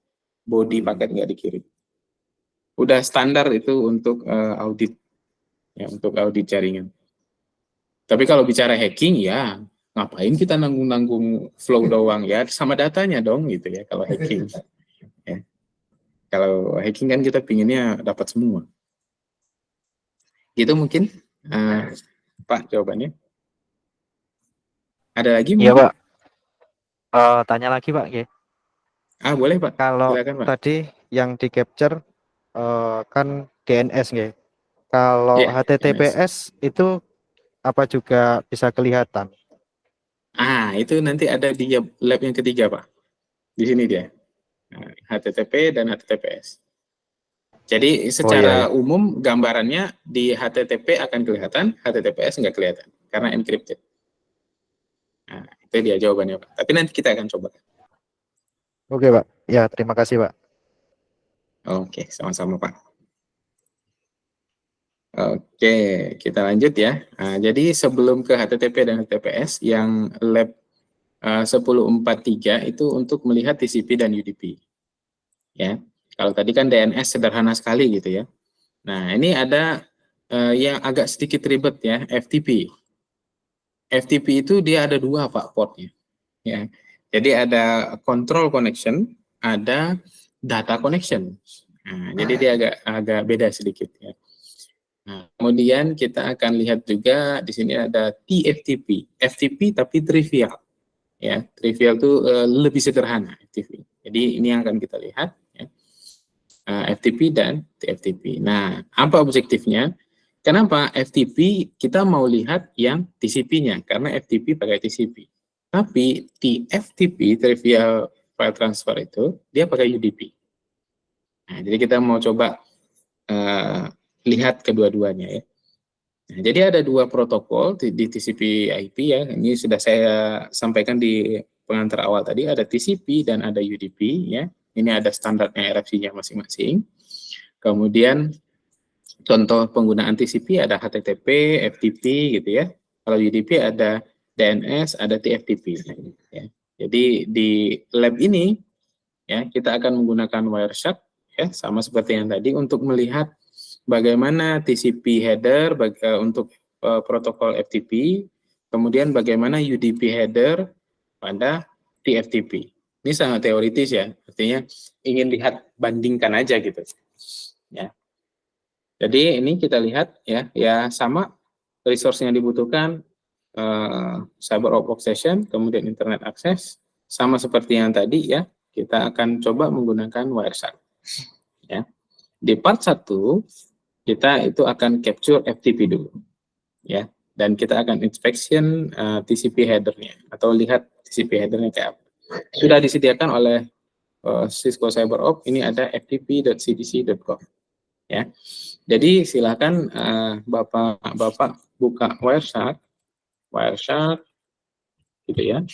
Body paket nggak dikirim. Udah standar itu untuk audit, ya, untuk audit jaringan. Tapi kalau bicara hacking ya ngapain kita nanggung-nanggung flow doang ya, sama datanya dong gitu ya kalau hacking. Ya. Kalau hacking kan kita pinginnya dapat semua. Gitu mungkin Pak jawabannya. Ada lagi Iya mungkin? Pak. Tanya lagi Pak. Boleh Pak. Kalau Silakan Pak. tadi yang di capture kan DNS nggih. Kalau Ya, DNS. HTTPS itu apa juga bisa kelihatan? Itu nanti ada di lab yang ketiga Pak. Di sini dia. HTTP dan HTTPS. Jadi Oh iya secara ya. umum gambarannya di HTTP akan kelihatan, HTTPS nggak kelihatan karena encrypted. Nah, itu dia jawabannya Pak. Tapi nanti kita akan coba. Oke Pak. Ya terima kasih Pak. Oke, sama-sama Pak. Oke, kita lanjut ya. Jadi sebelum ke HTTP dan HTTPS, yang lab 1043 itu untuk melihat TCP dan UDP. Ya, kalau tadi kan DNS sederhana sekali gitu ya. Nah, ini ada yang agak sedikit ribet ya, FTP. FTP itu dia ada dua Pak portnya. Ya, jadi ada control connection, ada data connection. Nah, jadi dia agak beda sedikit ya. Nah, kemudian kita akan lihat juga di sini ada TFTP, FTP tapi trivial. Ya, trivial itu lebih sederhana FTP. Jadi ini yang akan kita lihat ya. FTP dan TFTP. Nah, apa objektifnya? Kenapa FTP kita mau lihat yang TCP-nya? Karena FTP pakai TCP. Tapi TFTP, Trivial File Transfer itu, dia pakai UDP. Nah, jadi kita mau coba lihat kedua-duanya ya. Nah, jadi ada dua protokol di TCP/IP ya. Ini sudah saya sampaikan di pengantar awal tadi. Ada TCP dan ada UDP ya. Ini ada standarnya RFC-nya masing-masing. Kemudian contoh penggunaan TCP ada HTTP, FTP gitu ya. Kalau UDP ada DNS, ada TFTP. Ya. Jadi di lab ini ya kita akan menggunakan Wireshark ya sama seperti yang tadi untuk melihat bagaimana TCP header untuk protokol FTP, kemudian bagaimana UDP header pada TFTP. Ini sangat teoritis ya, artinya ingin lihat bandingkan aja gitu. Ya. Jadi ini kita lihat ya sama resource yang dibutuhkan cyber obfuscation, kemudian internet access, sama seperti yang tadi ya, kita akan coba menggunakan Wireshark. Ya. Di part 1 kita itu akan capture FTP dulu, ya, dan kita akan inspection TCP header-nya atau lihat TCP header-nya kayak apa. Sudah disediakan oleh Cisco CyberOp, ini ada ftp.cdc.gov, ya. Jadi silakan Bapak buka Wireshark, gitu ya.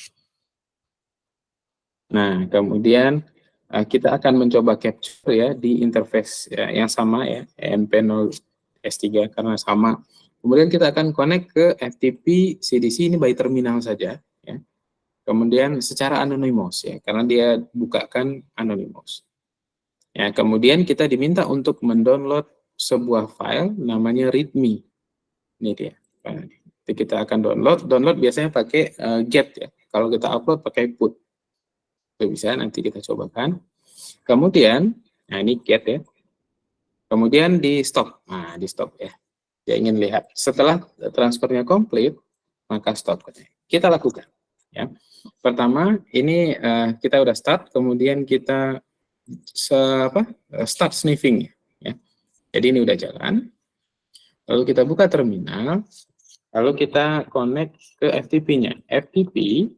Nah, kemudian kita akan mencoba capture ya di interface ya, yang sama ya, EMP0 S3 karena sama. Kemudian kita akan connect ke FTP CDC ini by terminal saja ya. Kemudian secara anonymous ya, karena dia bukakan anonymous. Ya, kemudian kita diminta untuk mendownload sebuah file namanya readme. Ini dia. Jadi kita akan download biasanya pakai get ya. Kalau kita upload pakai put. Itu bisa nanti kita cobakan. Kemudian, nah ini get ya. Kemudian di stop. Nah, di stop ya. Dia ingin lihat. Setelah transfernya komplit, maka stop. Kita lakukan. Ya. Pertama, ini kita udah start, kemudian kita start sniffing. Ya. Jadi ini udah jalan. Lalu kita buka terminal, lalu kita connect ke FTP-nya. FTP,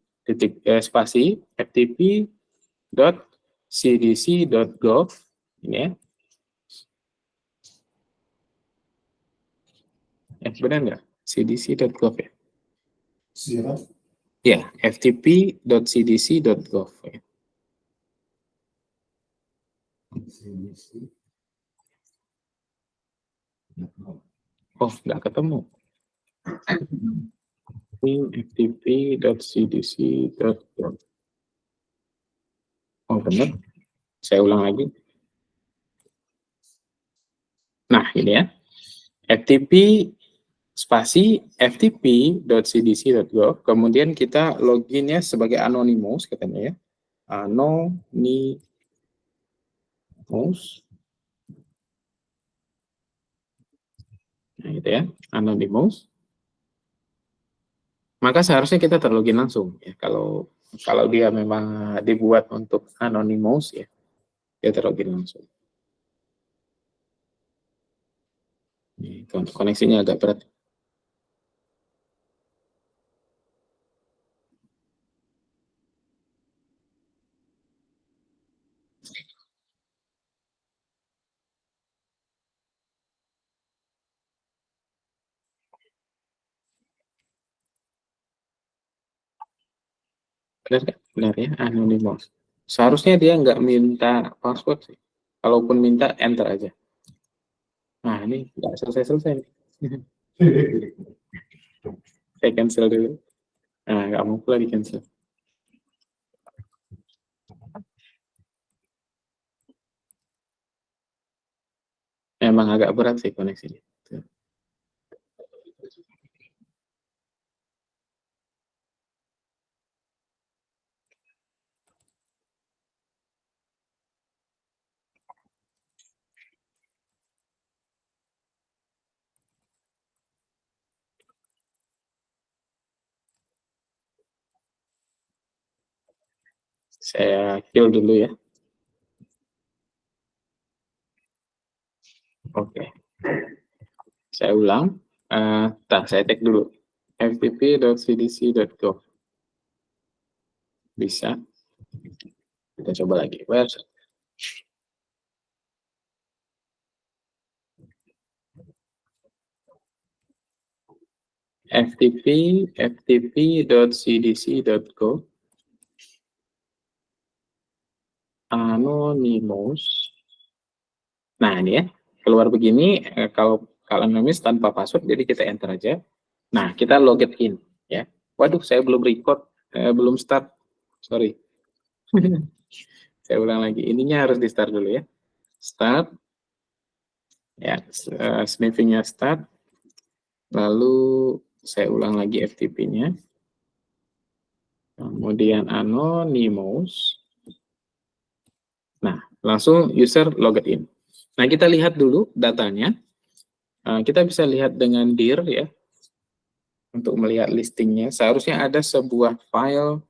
spasi, ftp.cdc.gov, ini ya. Benar nggak? cdc.gov ya? Siapa? Ya, ftp.cdc.gov ya. Oh, nggak ketemu. ftp.cdc.gov. Oh, benar. Saya ulang lagi. Nah, ini ya. ftp spasi ftp.cdc.gov, kemudian kita loginnya sebagai anonymous katanya ya. Anonymous. Nah, gitu ya. Anonymous. Maka seharusnya kita terlogin langsung ya. Kalau dia memang dibuat untuk anonymous ya, dia terlogin langsung. Ini koneksinya agak berat. Benar ya, anonymous. Seharusnya dia nggak minta password sih. Kalaupun minta, enter aja. Nah, ini nggak selesai-selesai. Saya cancel dulu. Nah, nggak mau pula di cancel. Emang agak berat sih koneksinya. Saya kill dulu ya. Oke. Saya ulang. Saya tag dulu. ftp.cdc.gov. Bisa. Kita coba lagi. ftp.cdc.go anonymous. Nah, ini ya, keluar begini. Kalau anonymous tanpa password, jadi kita enter aja. Nah, kita login ya. Waduh, saya belum record, belum start. Sorry. Saya ulang lagi. Ininya harus di start dulu ya. Start. Ya, sniffingnya start. Lalu saya ulang lagi FTP-nya. Kemudian anonymous. Nah, langsung user login. Nah, kita lihat dulu datanya. Kita bisa lihat dengan dir ya. Untuk melihat listingnya, seharusnya ada sebuah file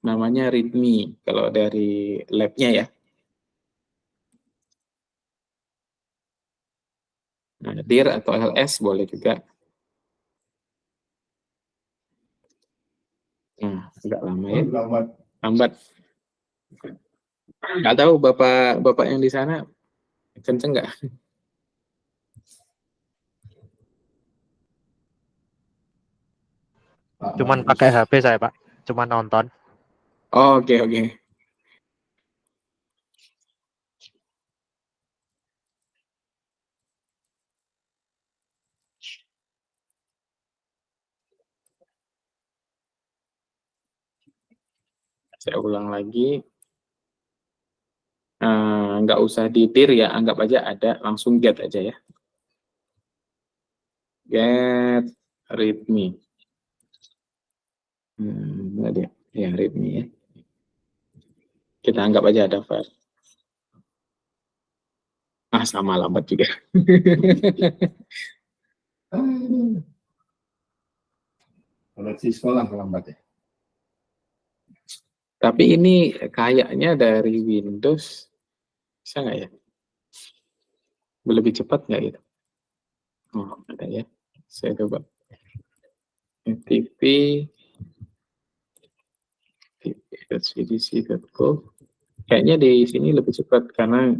namanya readme kalau dari lab-nya ya. Nah, dir atau ls boleh juga. Nah, agak lama ya. Lambat. Nggak tahu bapak yang di sana kenceng nggak? Cuman pakai HP saya, Pak. Cuman nonton. Oh, oke. Saya ulang lagi. Nggak usah di dir ya, anggap aja ada, langsung get aja ya. Get readme. Ada ya readme ya. Kita anggap aja ada file. Sama lambat juga. Koneksi sekolah lambat ya. Tapi ini kayaknya dari Windows, bisa nggak ya? Lebih cepat nggak gitu? Oh, ada ya. Saya coba. ftp.cdc.go. Kayaknya di sini lebih cepat karena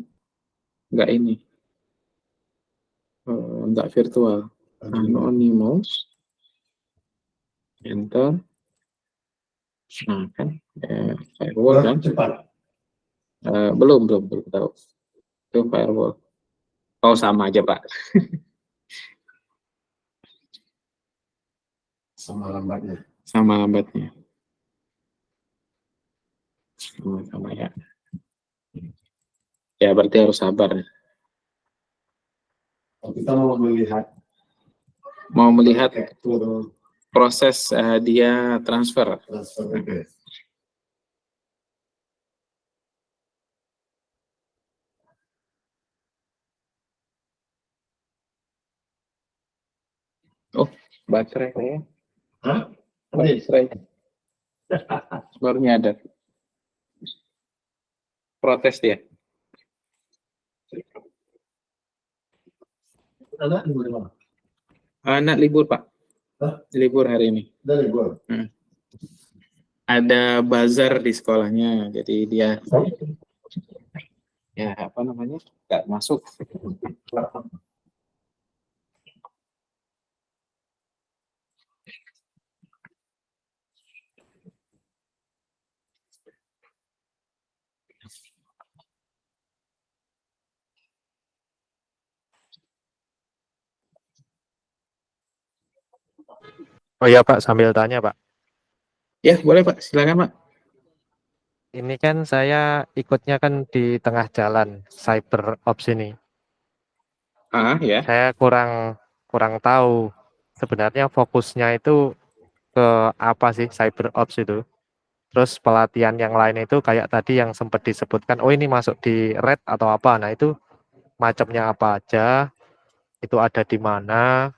nggak ini, nggak virtual. Anonymous. Enter. Nah kan, firewall kan? Cepat. Belum tahu. Itu firewall. Oh, sama aja Pak. Sama lambatnya. Sama ya. Ya berarti harus sabar. Kita mau melihat Proses dia transfer. Oke. Oh, baterai ya. Hah? Baterai. Baru nyadar. Protes dia. Anak libur Pak. Hah? Libur hari ini. Libur. Ada bazar di sekolahnya, jadi dia ya apa namanya nggak masuk. Oh iya, Pak, sambil tanya, Pak. Ya boleh Pak, silakan Pak. Ini kan saya ikutnya kan di tengah jalan Cyber Ops ini. Ya. Saya kurang tahu sebenarnya fokusnya itu ke apa sih Cyber Ops itu. Terus pelatihan yang lain itu kayak tadi yang sempat disebutkan, oh ini masuk di Red atau apa. Nah itu macamnya apa aja, itu ada di mana,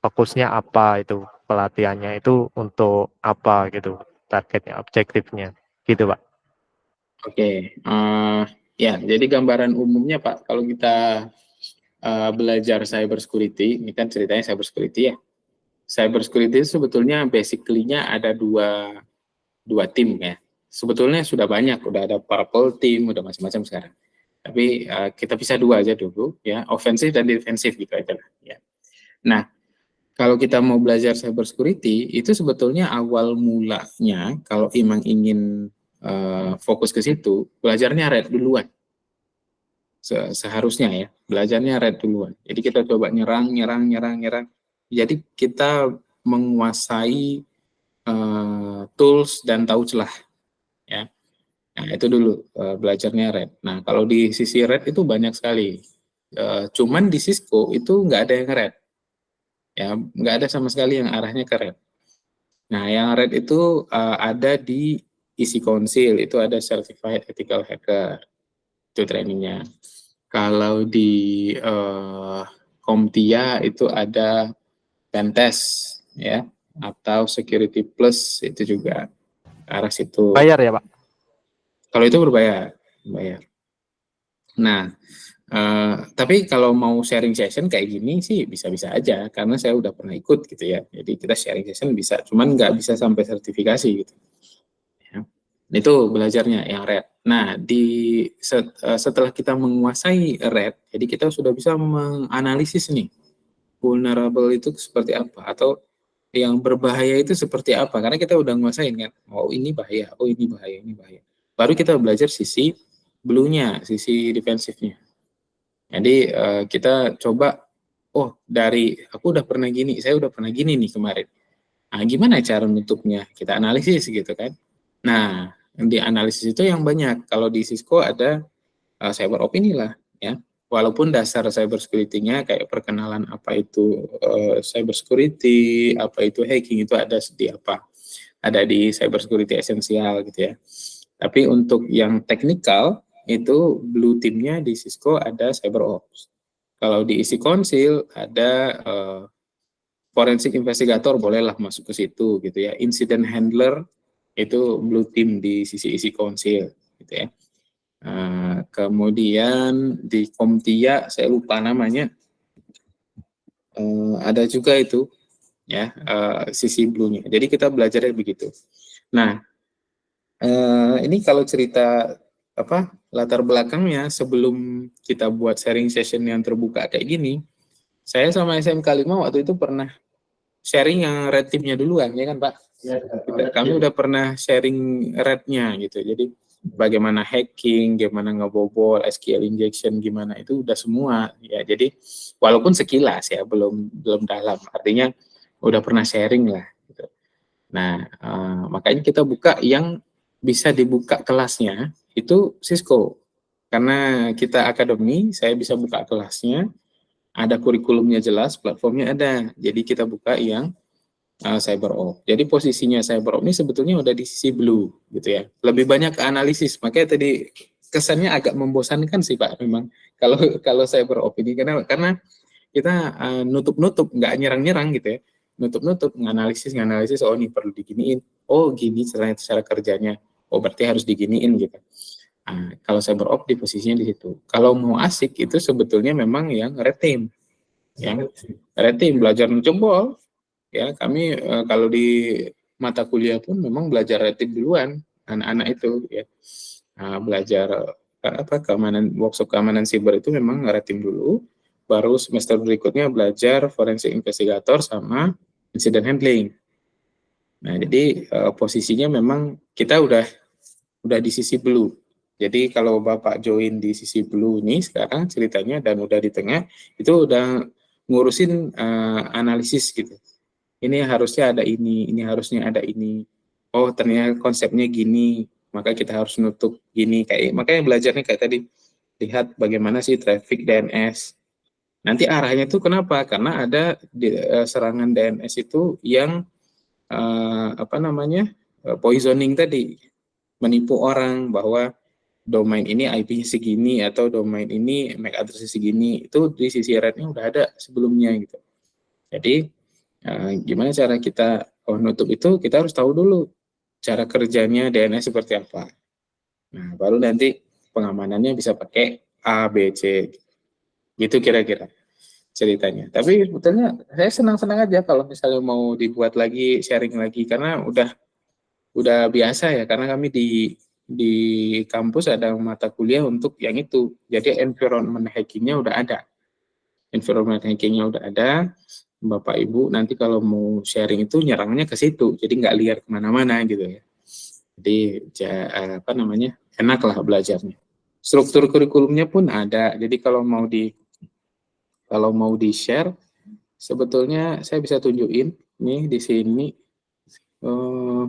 fokusnya apa itu, pelatihannya itu untuk apa gitu, targetnya, objektifnya, gitu Pak. Oke. Ya jadi gambaran umumnya Pak, kalau kita belajar cyber security, ini kan ceritanya cyber security ya. Cyber security sebetulnya basically-nya ada dua tim ya. Sebetulnya sudah banyak, udah ada purple team, udah macam-macam sekarang. Tapi kita bisa dua aja dulu ya, ofensif dan defensif gitu aja lah ya. Nah, kalau kalau kita mau belajar cyber security, itu sebetulnya awal mulanya kalau emang ingin fokus ke situ, belajarnya red duluan. Seharusnya ya, belajarnya red duluan. Jadi kita coba nyerang. Jadi kita menguasai tools dan tahu celah, ya. Nah, itu dulu belajarnya red. Nah, kalau di sisi red itu banyak sekali. Cuman di Cisco itu nggak ada yang red. Ya, nggak ada sama sekali yang arahnya ke red. Nah, yang red itu ada di isi konsil, itu ada Certified Ethical Hacker, itu trainingnya. Kalau di CompTIA itu ada Pentest, ya, atau Security Plus, itu juga ke arah situ. Bayar ya Pak? Kalau itu berbayar. Nah, tapi kalau mau sharing session kayak gini sih bisa-bisa aja, karena saya udah pernah ikut gitu ya. Jadi kita sharing session bisa, cuman nggak bisa sampai sertifikasi gitu. Ya. Itu belajarnya yang red. Nah, setelah kita menguasai red, jadi kita sudah bisa menganalisis nih, vulnerable itu seperti apa, atau yang berbahaya itu seperti apa, karena kita udah nguasain kan, oh ini bahaya, oh ini bahaya, ini bahaya. Baru kita belajar sisi blue-nya, sisi defensifnya. Jadi kita coba, oh dari aku udah pernah gini, saya udah pernah gini nih kemarin. Nah, gimana cara menutupnya? Kita analisis gitu kan. Nah, di analisis itu yang banyak. Kalau di Cisco ada cyber op inilah, ya. Walaupun dasar cyber security-nya kayak perkenalan apa itu cyber security, apa itu hacking, itu ada di apa? Ada di cyber security esensial gitu ya. Tapi untuk yang teknikal itu blue team-nya di Cisco ada CyberOps. Kalau di isi konsil ada forensic investigator, bolehlah masuk ke situ gitu ya. Incident handler itu blue team di sisi isi konsil gitu ya. Kemudian di CompTIA saya lupa namanya, ada juga itu ya, sisi blue-nya. Jadi kita belajarnya begitu. Nah, ini kalau cerita latar belakangnya sebelum kita buat sharing session yang terbuka kayak gini, saya sama SMK 5 waktu itu pernah sharing yang red team-nya duluan, ya kan Pak? Ya, kami udah pernah sharing red-nya gitu. Jadi bagaimana hacking, gimana ngebobol, SQL injection, gimana itu udah semua ya. Jadi walaupun sekilas ya, belum dalam. Artinya udah pernah sharing lah. Gitu. Nah, makanya kita buka yang bisa dibuka kelasnya itu Cisco. Karena kita akademi, saya bisa buka kelasnya, ada kurikulumnya jelas, platformnya ada. Jadi kita buka yang CyberOps. Jadi posisinya CyberOps ini sebetulnya udah di sisi blue gitu ya. Lebih banyak ke analisis. Makanya tadi kesannya agak membosankan sih Pak memang kalau CyberOps ini karena kita nutup-nutup, nggak nyerang-nyerang gitu ya. Nutup-nutup, nganalisis, oh ini perlu diginiin. Oh gini cara kerjanya. Oh berarti harus diginiin gitu. Nah, kalau CyberOps di posisinya di situ. Kalau mau asik itu sebetulnya memang yang red team. Yang red team belajar jebol. Ya, kami kalau di mata kuliah pun memang belajar red team duluan anak-anak itu ya. Nah, belajar workshop keamanan siber itu memang red team dulu. Baru semester berikutnya belajar forensic investigator sama incident handling. Nah, jadi posisinya memang kita udah di sisi blue. Jadi kalau Bapak join di sisi blue ini sekarang ceritanya dan udah di tengah, itu udah ngurusin analisis gitu. Ini harusnya ada ini harusnya ada ini. Oh, ternyata konsepnya gini, maka kita harus nutup gini. Makanya belajarnya kayak tadi, lihat bagaimana sih traffic DNS. Nanti arahnya itu kenapa? Karena ada serangan DNS itu yang poisoning tadi, menipu orang bahwa domain ini IP-nya segini atau domain ini MAC address segini, itu di sisi red-nya udah ada sebelumnya gitu. Jadi gimana cara kita nutup itu, kita harus tahu dulu cara kerjanya DNS seperti apa. Nah, baru nanti pengamanannya bisa pakai A, B, C. Gitu kira-kira ceritanya. Tapi sebetulnya saya senang-senang aja kalau misalnya mau dibuat lagi, sharing lagi, karena udah biasa ya, karena kami di kampus ada mata kuliah untuk yang itu. Jadi environment hackingnya udah ada. Bapak Ibu nanti kalau mau sharing itu nyerangnya ke situ, jadi nggak liar kemana-mana gitu ya. Jadi enak lah belajarnya. Struktur kurikulumnya pun ada. Jadi kalau mau di share, sebetulnya saya bisa tunjukin nih di sini.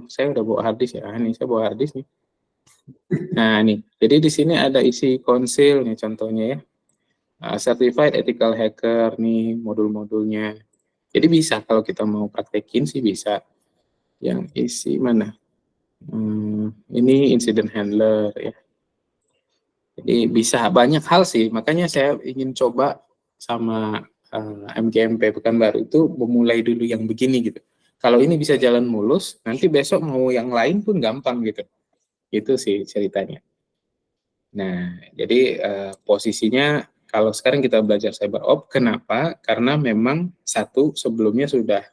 Saya udah bawa hard disk ya. Nih saya bawa hard disk nih. Nah nih, jadi di sini ada isi konsil nih contohnya ya. Certified Ethical Hacker nih modul-modulnya. Jadi bisa kalau kita mau praktekin sih bisa. Yang isi mana? Ini incident handler ya. Jadi bisa banyak hal sih. Makanya saya ingin coba sama MGMP Pekanbaru itu memulai dulu yang begini gitu. Kalau ini bisa jalan mulus, nanti besok mau yang lain pun gampang gitu. Itu sih ceritanya. Nah, jadi posisinya kalau sekarang kita belajar CyberOps, kenapa? Karena memang satu sebelumnya sudah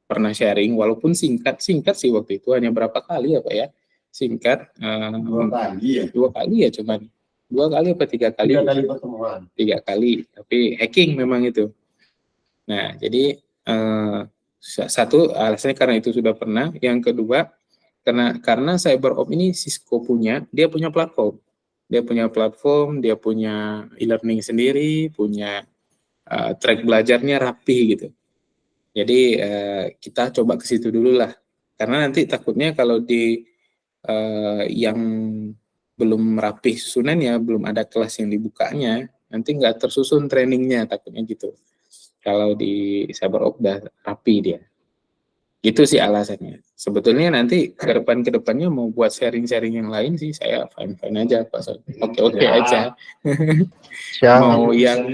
pernah sharing, walaupun singkat sih waktu itu, hanya berapa kali ya Pak ya? Singkat. 2 kali ya? 2 kali ya cuman. 2 kali apa 3 kali? 3 kali pertemuan. 3 kali, tapi hacking memang itu. Nah, jadi satu alasannya karena itu sudah pernah. Yang kedua, karena CyberOps ini Cisco punya, dia punya platform. Dia punya e-learning sendiri, punya track belajarnya rapi gitu. Jadi kita coba ke situ dulu lah. Karena nanti takutnya kalau di yang belum rapi susunannya, belum ada kelas yang dibukanya, nanti nggak tersusun trainingnya, takutnya gitu. Kalau di CyberOps udah rapi dia. Gitu sih alasannya. Sebetulnya nanti ke depannya mau buat sharing-sharing yang lain sih saya fine-fine aja Pak. Oke aja. Siap. Mau yang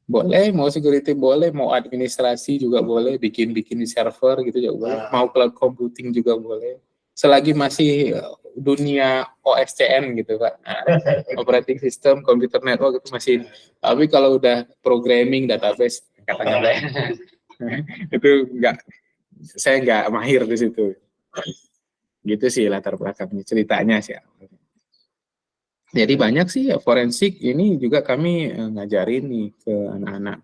boleh, mau security boleh, mau administrasi juga boleh, bikin di server gitu juga boleh, mau cloud computing juga boleh. Selagi masih dunia OSCN gitu Pak. Operating system, computer network itu masih. Tapi kalau udah programming, database, kata-kata itu saya nggak mahir di situ. Gitu sih latar belakangnya, ceritanya sih. Jadi banyak sih ya, forensik ini juga kami ngajarin nih ke anak-anak.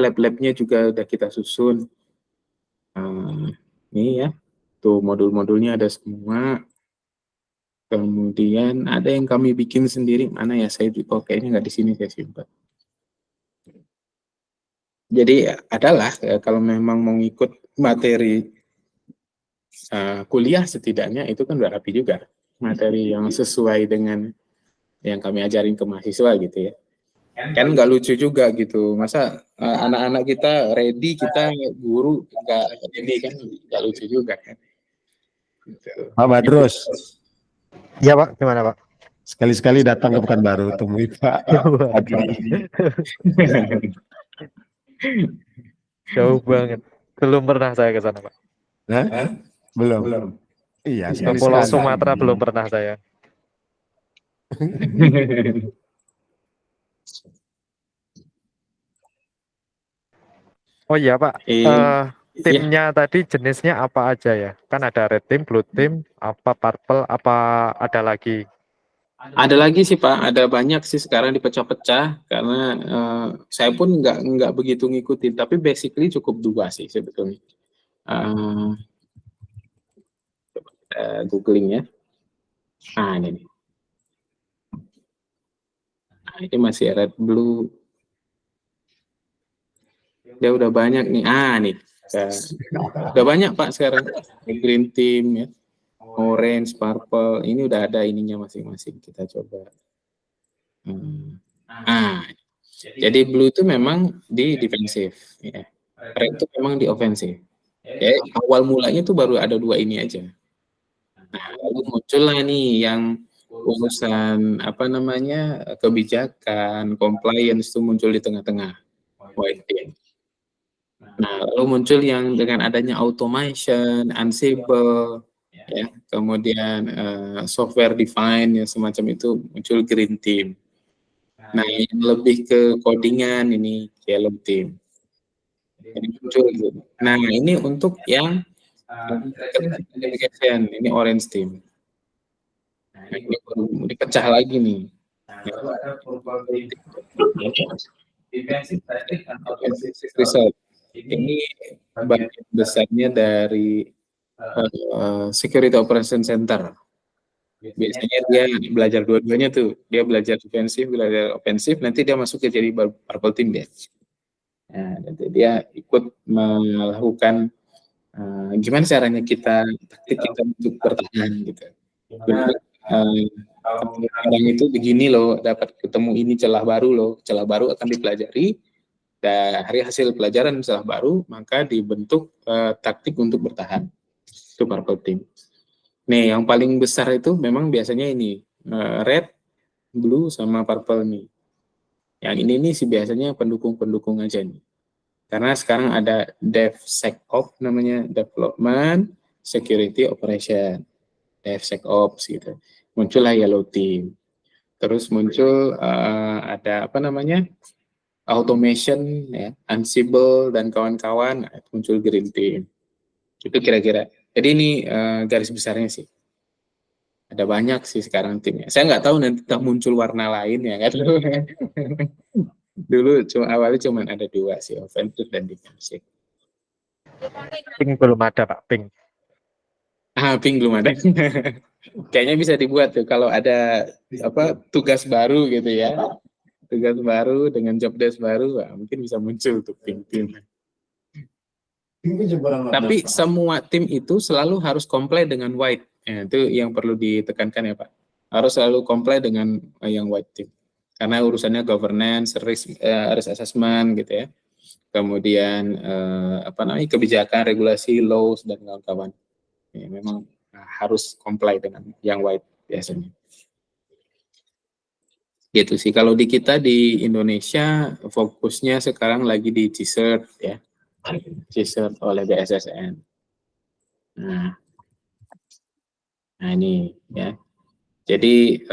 Lab-labnya juga udah kita susun. Ini ya, tuh modul-modulnya ada semua. Kemudian ada yang kami bikin sendiri, mana ya saya kayaknya nggak di sini saya simpan. Jadi adalah kalau memang mau ngikut materi kuliah setidaknya itu kan udah rapi juga, materi yang sesuai dengan yang kami ajarin ke mahasiswa gitu ya. Kan nggak lucu juga gitu, masa anak-anak kita ready, kita guru nggak ini, kan nggak lucu juga kan. Gitu. Pak Badrus, Iya Pak, gimana Pak? sekali-sekali datang ke Pekanbaru, temui Pak Adli. Jauh banget. Belum pernah saya ke sana Pak. Hah? Belum. Iya, Ke Pulau sekali-sekali. Sumatera belum pernah saya. Oh iya Pak, timnya tadi jenisnya apa aja ya? Kan ada red team, blue team, apa purple, apa ada lagi? Ada lagi sih Pak, ada banyak sih sekarang dipecah-pecah karena saya pun nggak begitu ngikutin, tapi basically cukup 2 sih sebetulnya. Googling ya. Nah ini nih. Nah, ini masih red blue. Dia udah banyak nih. Nih. Udah banyak Pak sekarang. Green team ya. Orange, purple. Ini udah ada ininya masing-masing. Kita coba. Jadi blue itu memang di defensif. Ya. Red itu memang di ofensif. Ya, awal mulanya tuh baru ada 2 ini aja. Nah, lalu muncullah nih yang urusan kebijakan, compliance itu muncul di tengah-tengah. White team. Nah, lalu muncul yang dengan adanya automation, Ansible, ya, kemudian software defined yang semacam itu muncul green team. Nah, yang lebih ke codingan ini yellow team. Jadi muncul gitu. Nah, ini untuk yang application, ini orange team. Nah, ini baru dipecah lagi nih. Offensive result. Ini bagian besarnya dari Security Operation Center. Biasanya dia belajar dua-duanya tuh. Dia belajar defensif, belajar ofensif, nanti dia masuk ke jadi purple team dia. Nah, nanti dia ikut melakukan gimana caranya taktik kita untuk bertahan gitu. Kadang itu begini loh, dapat ketemu ini celah baru loh, celah baru akan dipelajari. Dari hasil pelajaran celah baru, maka dibentuk taktik untuk bertahan. Itu purple team. Nih, yang paling besar itu memang biasanya ini red, blue, sama purple nih. Yang ini nih sih biasanya pendukung-pendukung aja nih. Karena sekarang ada DevSecOps namanya, Development Security Operation, DevSecOps gitu. Muncullah yellow team. Terus muncul ada apa namanya? Automation, ya, Ansible dan kawan-kawan, muncul green team. Itu kira-kira. Jadi ini garis besarnya sih. Ada banyak sih sekarang timnya. Saya nggak tahu nanti tak muncul warna lain ya kan. Dulu awalnya cuma ada 2 sih, offensive dan defensive. Pink belum ada Pak, pink. Pink belum ada. Kayaknya bisa dibuat tuh kalau ada tugas baru gitu ya. Tugas baru dengan job desk baru, mungkin bisa muncul tuh pink team. Tapi semua tim itu selalu harus comply dengan white. Itu yang perlu ditekankan ya Pak. Harus selalu comply dengan yang white team. Karena urusannya governance, risk assessment gitu ya. Kemudian kebijakan, regulasi, laws dan kawan-kawan. Ya, memang harus comply dengan yang white biasanya. Gitu sih. Kalau di kita di Indonesia fokusnya sekarang lagi di CSIRT ya. CSIRT oleh BSSN. Nah ini ya. Jadi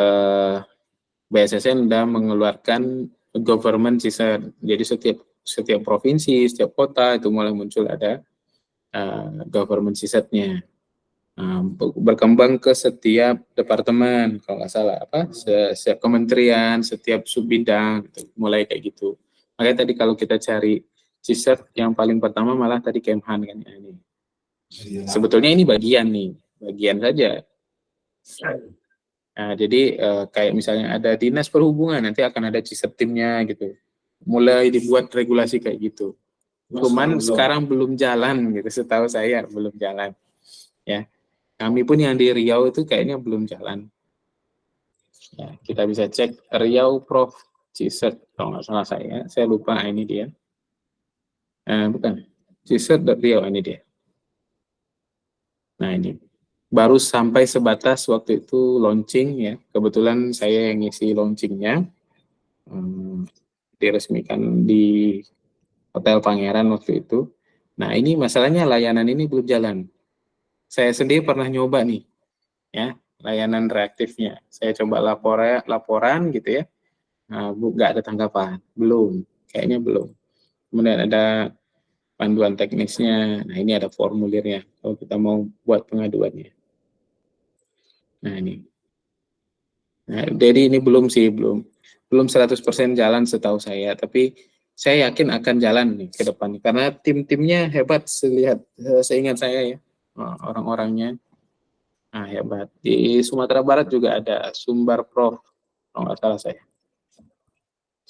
BSSN sudah mengeluarkan government CSIRT. Jadi setiap provinsi, setiap kota itu mulai muncul ada government CSIRT-nya. Berkembang ke setiap departemen, kalau nggak salah setiap kementerian, setiap subbidang, gitu. Mulai kayak gitu. Makanya tadi kalau kita cari CSIRT yang paling pertama malah tadi Kemhan kan ya, ini. Sebetulnya ini bagian saja. Nah, jadi kayak misalnya ada dinas perhubungan, nanti akan ada CSIRT timnya gitu. Mulai dibuat regulasi kayak gitu. Cuman sekarang belum jalan gitu, setahu saya belum jalan. Ya, kami pun yang di Riau itu kayaknya belum jalan. Ya, kita bisa cek Riau Prof CSIRT kalau nggak salah saya lupa ini dia. Bukan CSIRT Riau ini dia. Nah ini baru sampai sebatas waktu itu launching ya. Kebetulan saya yang ngisi launchingnya. Diresmikan di Hotel Pangeran waktu itu. Nah ini masalahnya layanan ini belum jalan. Saya sendiri pernah nyoba nih, ya layanan reaktifnya. Saya coba laporan gitu ya. Nah, nggak ada tanggapan, kayaknya belum. Kemudian ada panduan teknisnya. Nah ini ada formulirnya kalau kita mau buat pengaduannya. Nah ini. Nah, jadi ini belum 100% jalan setahu saya, tapi saya yakin akan jalan nih ke depan karena tim-timnya hebat seingat saya ya, orang-orangnya hebat. Di Sumatera Barat juga ada Sumbar Prof kalau nggak salah saya.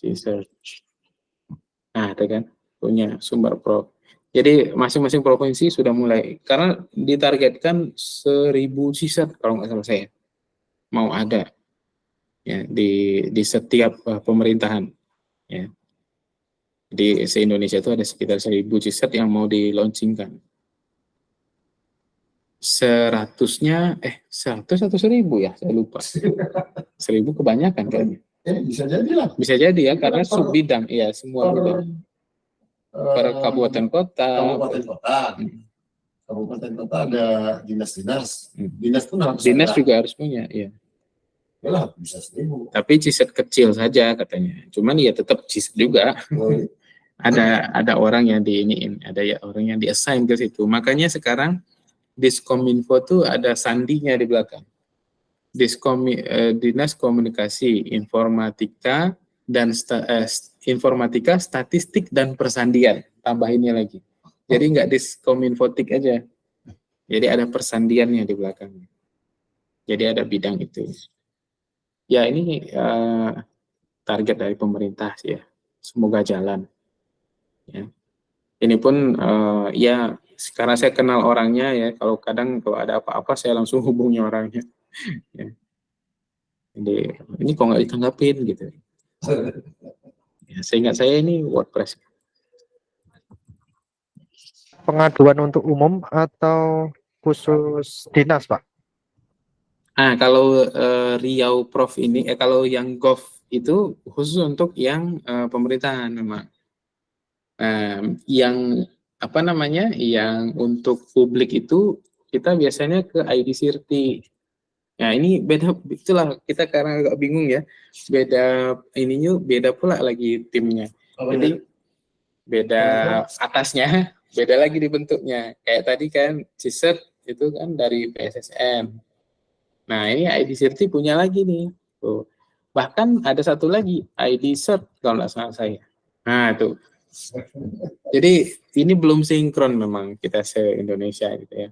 Research. Nah, ada kan punya Sumbar Prof. Jadi masing-masing provinsi sudah mulai karena ditargetkan 1000 CSIRT kalau nggak salah saya mau ada ya di setiap pemerintahan ya. Di se-Indonesia itu ada sekitar 1000 CSIRT yang mau di-launchingkan. 100-nya 100 atau 1000 ya, saya lupa. 1000 kebanyakan kayaknya. Bisa jadi lah. Bisa jadi ya, karena subbidang ya semua bidang. Per kabupaten kota. Kabupaten kota ada dinas-dinas. Dinas pun harus Dinas juga harus punya, ya. Yalah, bisa 1000. Tapi CSIRT kecil saja katanya. Cuman ya tetap CSIRT juga. Ada orang yang ada ya orang yang di-assign ke situ. Makanya sekarang Diskominfo tuh ada sandinya di belakang. Dinas Komunikasi Informatika dan informatika, statistik, dan persandian. Tambahinnya lagi. Jadi nggak diskominfotik aja. Jadi ada persandiannya di belakangnya. Jadi ada bidang itu. Ya ini target dari pemerintah sih ya. Semoga jalan. Ya. Ini pun ya karena saya kenal orangnya ya. Kalau kadang kalau ada apa-apa saya langsung hubungi orangnya. Ya. Jadi ini kok nggak ditanggapin gitu. Ya, seingat saya ini WordPress. Pengaduan untuk umum atau khusus dinas, Pak? Kalau Riau Prof ini, kalau yang Gov itu khusus untuk yang pemerintahan memang. Yang apa namanya, yang untuk publik itu kita biasanya ke ID Sirti. Nah ini beda, itulah kita karena agak bingung ya, beda ininya beda pula lagi timnya. Jadi beda atasnya, beda lagi dibentuknya. Kayak tadi kan CISET itu kan dari PSSM. Nah ini ID Sirti punya lagi nih. Tuh. Bahkan ada satu lagi ID Cert kalau nggak salah saya. Nah itu. Jadi ini belum sinkron memang kita se-Indonesia gitu ya.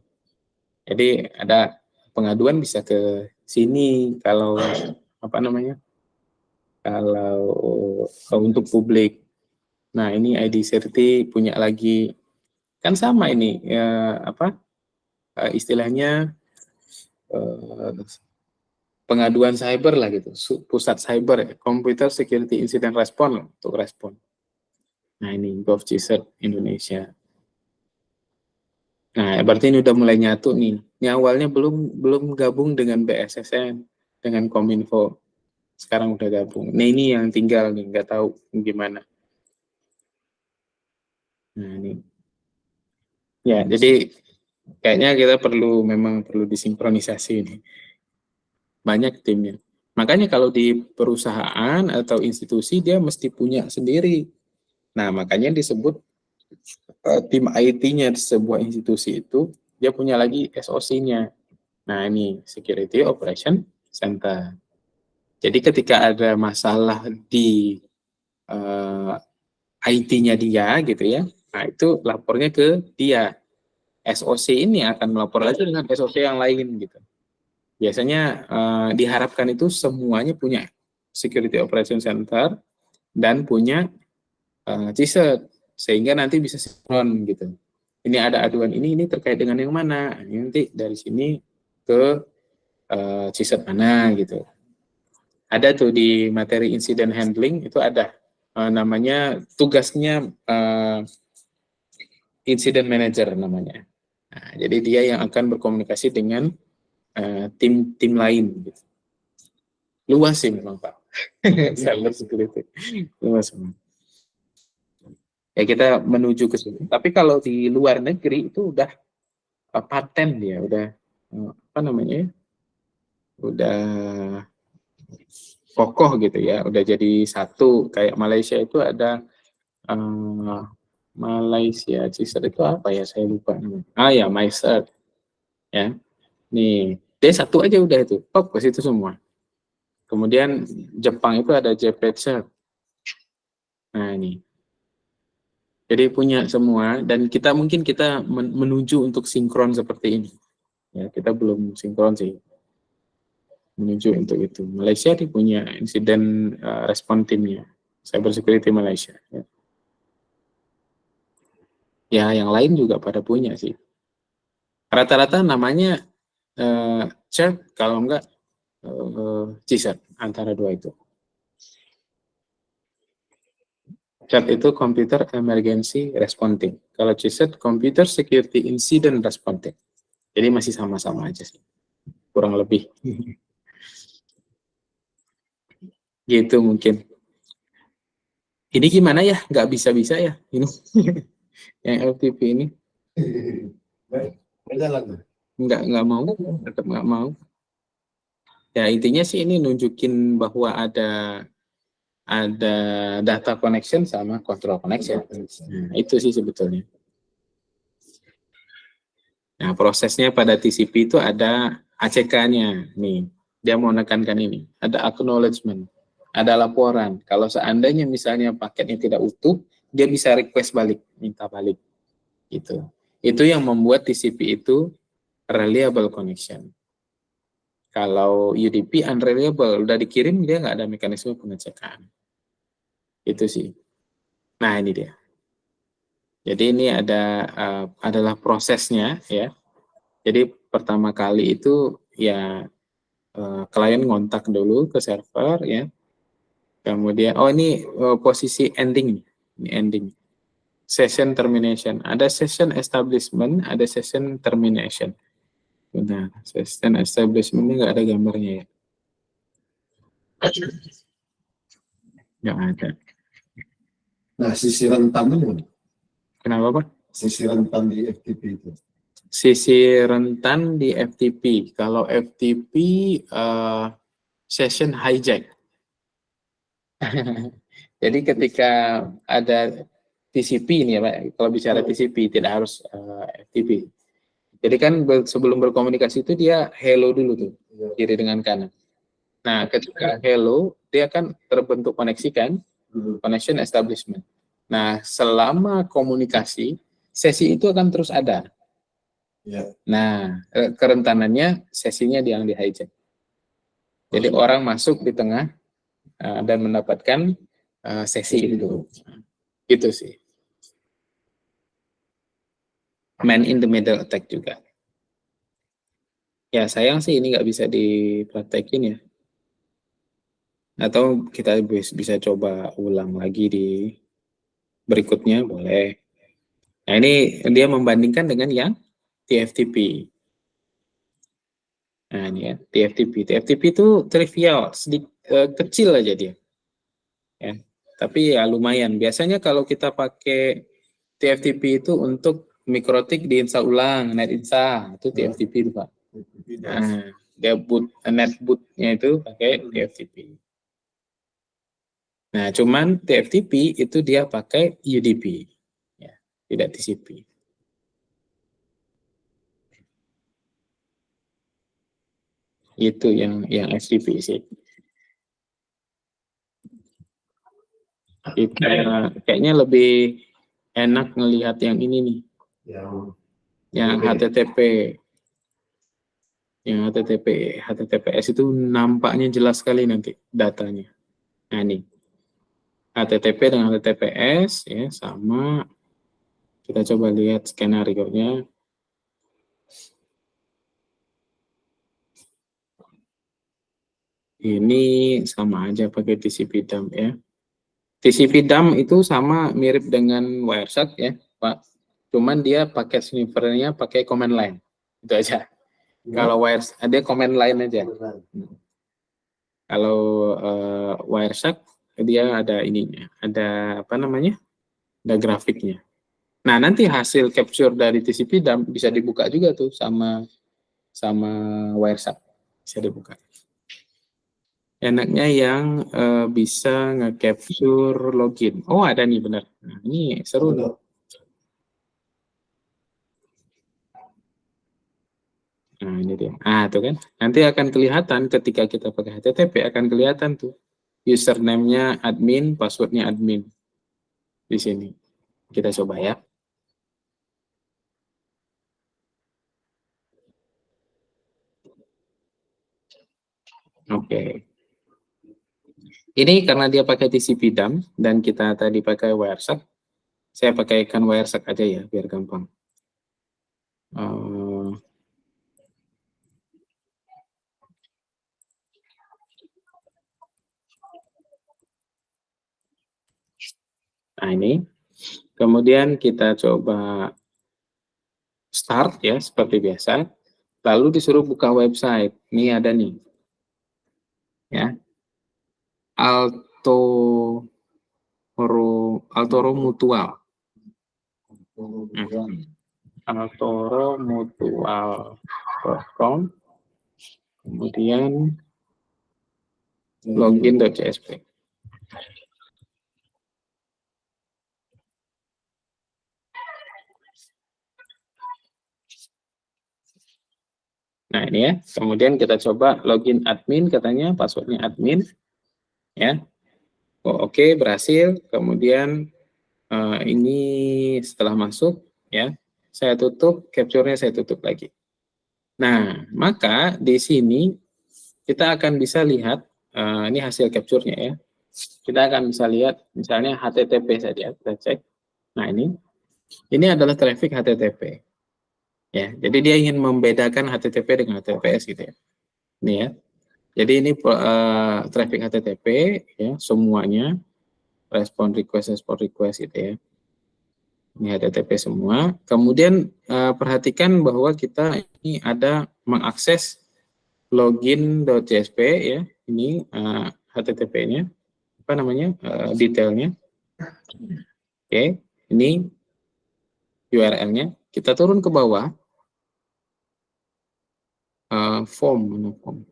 Jadi ada pengaduan bisa ke sini kalau apa namanya? Kalau untuk publik. Nah, ini ID Sirti punya lagi kan sama ini ya, apa? Istilahnya pengaduan cyber lah gitu. Pusat cyber ya, Computer Security Incident Response untuk respon. Nah, ini GovCert Indonesia. Nah, berarti ini udah mulai nyatu nih. Ini awalnya belum gabung dengan BSSN, dengan Kominfo. Sekarang udah gabung. Nah, ini yang tinggal nih, nggak tahu gimana. Nah, ini. Ya, jadi kayaknya kita memang perlu disinkronisasi ini. Banyak timnya. Makanya kalau di perusahaan atau institusi dia mesti punya sendiri. Nah, makanya disebut tim IT-nya di sebuah institusi itu dia punya lagi SOC-nya. Nah, ini Security Operation Center. Jadi ketika ada masalah di IT-nya dia gitu ya, nah itu lapornya ke dia. SOC ini akan melapor lagi dengan SOC yang lain gitu. Biasanya diharapkan itu semuanya punya Security Operation Center dan punya CISET sehingga nanti bisa sinkron gitu. Ini ada aduan ini terkait dengan yang mana? Nanti dari sini ke CISET mana gitu. Ada tuh di materi incident handling itu ada namanya tugasnya incident manager namanya. Nah, jadi dia yang akan berkomunikasi dengan tim lain. Gitu. Luas sih memang Pak. Cyber security. Luas memang. Ya kita menuju ke situ. Tapi kalau di luar negeri itu udah paten dia, udah apa namanya? Udah kokoh gitu ya, udah jadi satu. Kayak Malaysia itu ada Malaysia CISET itu apa ya? Saya lupa namanya. Ya MyCert. Ya. Nih, dia satu aja udah itu. Pop ke situ semua. Kemudian Jepang itu ada JPCert. Nah, ini. Jadi punya semua dan mungkin kita menuju untuk sinkron seperti ini. Ya, kita belum sinkron sih. Menuju untuk itu. Malaysia dia punya insiden respon timnya. Cyber Security Malaysia. Ya, yang lain juga pada punya sih. Rata-rata namanya CERT kalau enggak CISET antara dua itu. CERT itu Computer Emergency Response Team. Kalau CISET Computer Security Incident Response Team. Jadi masih sama-sama aja sih. Kurang lebih. Gitu mungkin. Ini gimana ya? Nggak bisa-bisa ya? Ini yang LTP ini. Nggak mau. Tetap nggak mau. Ya intinya sih ini nunjukin bahwa ada data connection sama control connection. Nah, itu sih sebetulnya. Nah, prosesnya pada TCP itu ada ACK-nya. Nih, dia mau menekankan ini. Ada acknowledgement. ada laporan. Kalau seandainya misalnya paketnya tidak utuh, dia bisa request balik, minta balik. Gitu. Itu yang membuat TCP itu reliable connection. Kalau UDP unreliable, udah dikirim dia nggak ada mekanisme pengecekan. Itu sih. Nah ini dia. Jadi ini adalah prosesnya ya. Jadi pertama kali itu ya klien ngontak dulu ke server ya. Kemudian ini posisi ending, ini ending. Session termination. Ada session establishment, ada session termination. Benar, session establishment ini nggak ada gambarnya ya. Nggak ada. Nah, sisi rentannya, Kenapa Pak? sisi rentan di FTP itu. Sisi rentan di FTP. Kalau FTP session hijack. Jadi ketika ada TCP ini ya Pak, kalau bicara TCP tidak harus FTP. Jadi kan sebelum berkomunikasi itu dia hello dulu tuh, kiri dengan kanan. Nah, ketika hello, dia kan terbentuk koneksi kan, connection establishment. Nah, selama komunikasi, sesi itu akan terus ada. Nah, kerentanannya sesinya yang di hijack. Jadi orang masuk di tengah dan mendapatkan sesi itu. Itu sih. Man in the middle attack juga. Ya sayang sih ini nggak bisa dipraktekin ya. Atau kita bisa coba ulang lagi di berikutnya boleh. Nah ini dia membandingkan dengan yang TFTP. Nah ini ya TFTP. TFTP itu trivial, kecil aja dia. Ya. Tapi ya lumayan. Biasanya kalau kita pakai TFTP itu untuk mikrotik diinstal ulang, net install itu TFTP itu Pak. Nah, dia netbootnya itu pakai TFTP. Nah, cuman TFTP itu dia pakai UDP, ya, tidak TCP. Itu yang FTP sih. Kayaknya lebih enak ngelihat yang ini nih, yang HTTP. Yang HTTPS itu nampaknya jelas sekali nanti datanya. Nah ini HTTP dengan HTTPS ya sama. Kita coba lihat skenario-nya. Ini sama aja pakai TCP dump ya. TCP dump itu sama mirip dengan Wireshark ya, Pak. Cuman dia pakai servernya pakai command line. Itu aja. Kalau Wireshark ada command line aja. Kalau Wireshark dia ada ininya, ada apa namanya? Ada grafiknya. Nah, nanti hasil capture dari TCP dump bisa dibuka juga tuh sama Wireshark. Bisa dibuka. Enaknya yang bisa nge-capture login. Oh, ada nih benar. Nah, ini seru nih. Nah, ini dia. Ah, tuh kan. Nanti akan kelihatan ketika kita pakai HTTP akan kelihatan tuh username-nya admin, password-nya admin. Di sini. Kita coba ya. Oke. Ini karena dia pakai TCP dump dan kita tadi pakai Wireshark. Saya pakaikan Wireshark aja ya biar gampang. Nah ini, kemudian kita coba start ya seperti biasa, lalu disuruh buka website. Ini ada nih, ya, Altoro Mutual, altoromutual.com, kemudian login.csp. Nah ini ya, kemudian kita coba login admin, katanya passwordnya admin. ya. Oh, oke, berhasil. Kemudian ini setelah masuk, ya, saya tutup, capture-nya saya tutup lagi. Nah, maka di sini kita akan bisa lihat, ini hasil capture-nya ya. Kita akan bisa lihat, misalnya HTTP saja, kita cek. Nah, ini adalah traffic HTTP. Ya, jadi dia ingin membedakan HTTP dengan HTTPS gitu ya. Ini ya. Jadi ini traffic HTTP ya, semuanya respon request gitu ya. Ini HTTP semua. Kemudian perhatikan bahwa kita ini ada mengakses login.csp ya. Ini HTTP-nya, apa namanya, detailnya. Oke, ini URL-nya. Kita turun ke bawah. Form, mana form?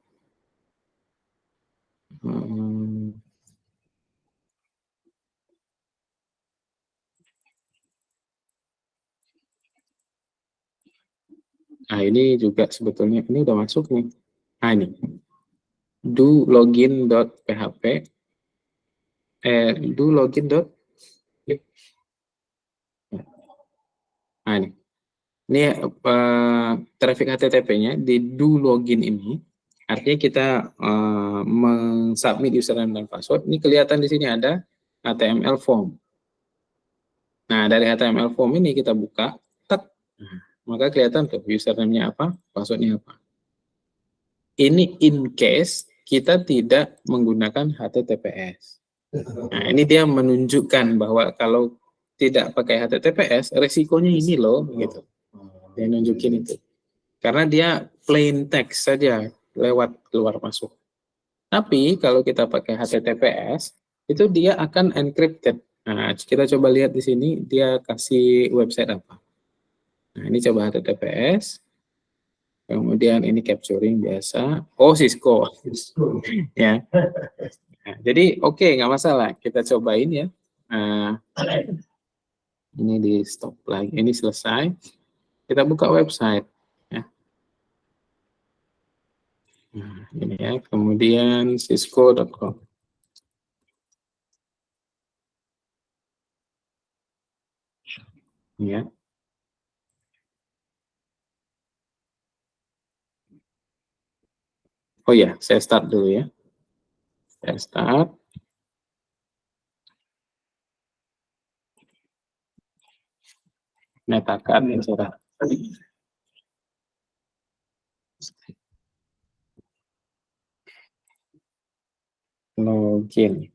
Nah, ini juga sebetulnya ini udah masuk nih. Nah, ini do login.php do login. Nah, ini traffic HTTP-nya di do login ini artinya kita mensubmit username dan password. Ini kelihatan di sini ada HTML form. Nah, dari HTML form ini kita buka, tek, maka kelihatan tuh username-nya apa, password-nya apa. Ini in case kita tidak menggunakan HTTPS. Nah, ini dia menunjukkan bahwa kalau tidak pakai HTTPS, resikonya ini loh, gitu. Dia nunjukin itu. Karena dia plain text saja, lewat keluar masuk. Tapi kalau kita pakai HTTPS, itu dia akan encrypted. Nah, kita coba lihat di sini, dia kasih website apa. Nah, ini coba HTTPS. Kemudian ini capturing biasa. Oh, Cisco. Ya. Nah, jadi oke, nggak masalah. Kita cobain ya. Ini di stop lagi. Ini selesai. Kita buka website. Ya. Nah, ini ya. Kemudian cisco.com. Ya. Oh ya, saya start dulu ya. Saya start. Nyatakan ya, saya login.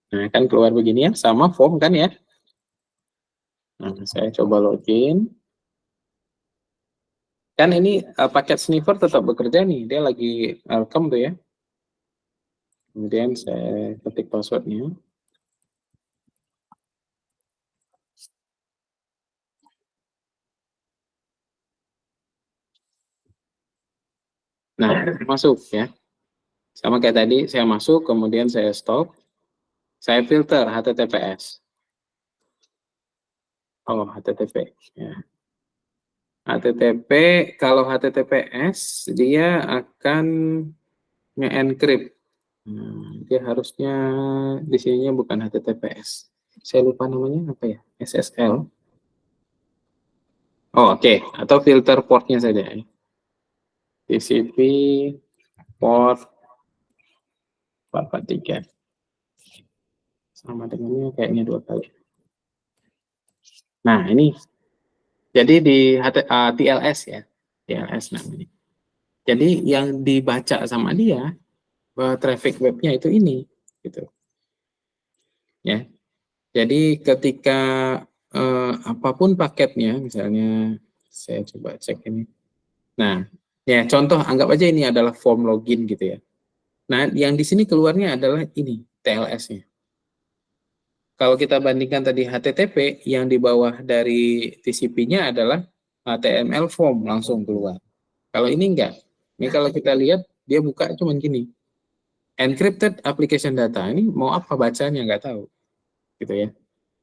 Nah, kan keluar begini ya, sama form kan ya. Nah, saya coba login. Kan ini paket sniffer tetap bekerja nih, dia lagi welcome tuh ya. Kemudian saya ketik passwordnya. Nah, masuk ya. Sama kayak tadi, saya masuk, kemudian saya stop. Saya filter HTTPS. Oh, HTTP. Ya. HTTP, kalau HTTPS, dia akan nge-encrypt. Dia harusnya di sininya bukan HTTPS. Saya lupa namanya apa ya? SSL. Oh, oke. Atau filter portnya saja ya. TCP port 443. Sama dengannya kayaknya 2 kali. Nah, ini. Jadi di TLS ya. TLS namanya. Jadi yang dibaca sama dia, traffic webnya itu ini. Gitu. Ya. Jadi ketika apapun paketnya, misalnya saya coba cek ini. Nah, ya contoh anggap aja ini adalah form login gitu ya. Nah, yang di sini keluarnya adalah ini, TLS-nya. Kalau kita bandingkan tadi HTTP, yang di bawah dari TCP-nya adalah HTML form langsung keluar. Kalau ini enggak. Ini kalau kita lihat, dia buka cuma gini. Encrypted application data. Ini mau apa bacanya, nggak tahu. Gitu ya.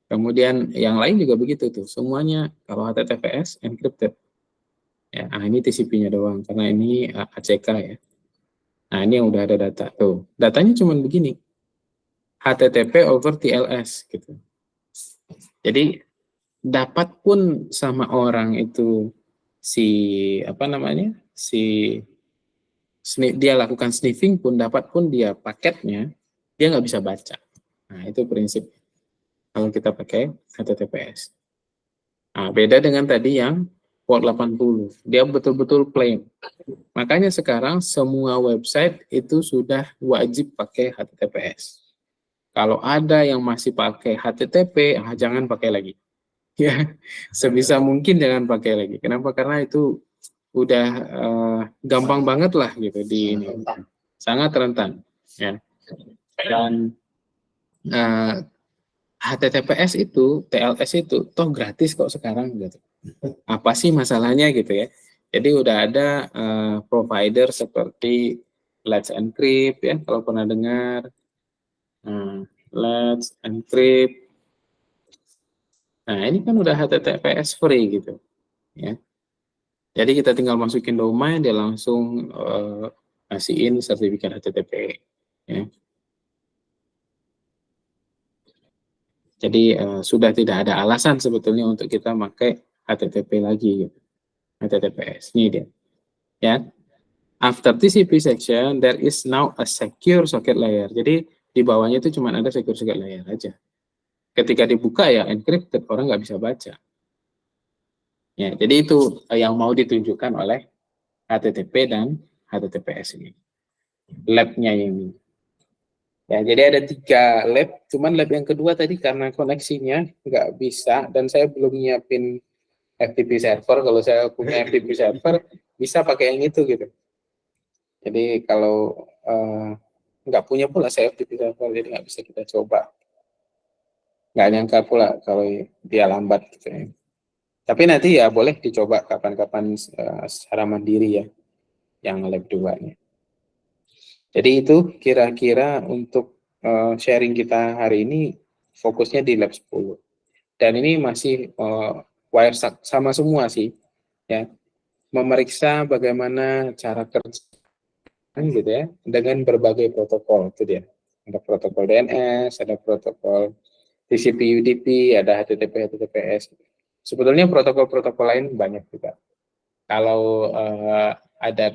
Kemudian yang lain juga begitu tuh, semuanya kalau HTTPS encrypted. Ya, nah ini TCP-nya doang, karena ini ACK ya. Nah ini yang udah ada data tuh. Datanya cuma begini, HTTP over TLS gitu. Jadi dapat pun sama orang itu si apa namanya dia lakukan sniffing pun, dapat pun dia paketnya, dia nggak bisa baca. Nah itu prinsip kalau kita pakai HTTPS. Nah, beda dengan tadi yang port 80, dia betul-betul plain. Makanya sekarang semua website itu sudah wajib pakai HTTPS. Kalau ada yang masih pakai HTTP, jangan pakai lagi. Ya, sebisa mungkin jangan pakai lagi. Kenapa? Karena itu udah gampang banget lah gitu di ini, sangat rentan. Ya. Dan HTTPS itu, TLS itu, toh gratis kok sekarang gitu. Apa sih masalahnya gitu ya? Jadi udah ada provider seperti Let's Encrypt ya, kalau pernah dengar. Let's Encrypt. Nah ini kan udah HTTPS free gitu, ya. Jadi kita tinggal masukin domain, dia langsung kasihin sertifikat HTTP. Ya. Jadi sudah tidak ada alasan sebetulnya untuk kita pakai HTTP lagi, gitu. HTTPS ini dia. Ya. After TCP section, there is now a secure socket layer. Jadi di bawahnya itu cuma ada secure socket layer aja. Ketika dibuka ya encrypted, orang nggak bisa baca. Ya, jadi itu yang mau ditunjukkan oleh HTTP dan HTTPS ini. Lab-nya ini. Ya, jadi ada 3 lab, cuman lab yang kedua tadi karena koneksinya nggak bisa, dan saya belum nyiapin FTP server. Kalau saya punya FTP server, bisa pakai yang itu gitu. Jadi kalau nggak punya pula saya FTP server, jadi nggak bisa kita coba. Nggak nyangka pula kalau dia lambat gitu ya. Tapi nanti ya boleh dicoba kapan-kapan secara mandiri ya, yang lab 2-nya. Jadi itu kira-kira untuk sharing kita hari ini fokusnya di lab 10. Dan ini masih Wireshark sama semua sih, ya. Memeriksa bagaimana cara kerja gitu ya, dengan berbagai protokol itu dia. Ada protokol DNS, ada protokol TCP UDP, ada HTTP HTTPS. Sebetulnya protokol-protokol lain banyak juga. Kalau ada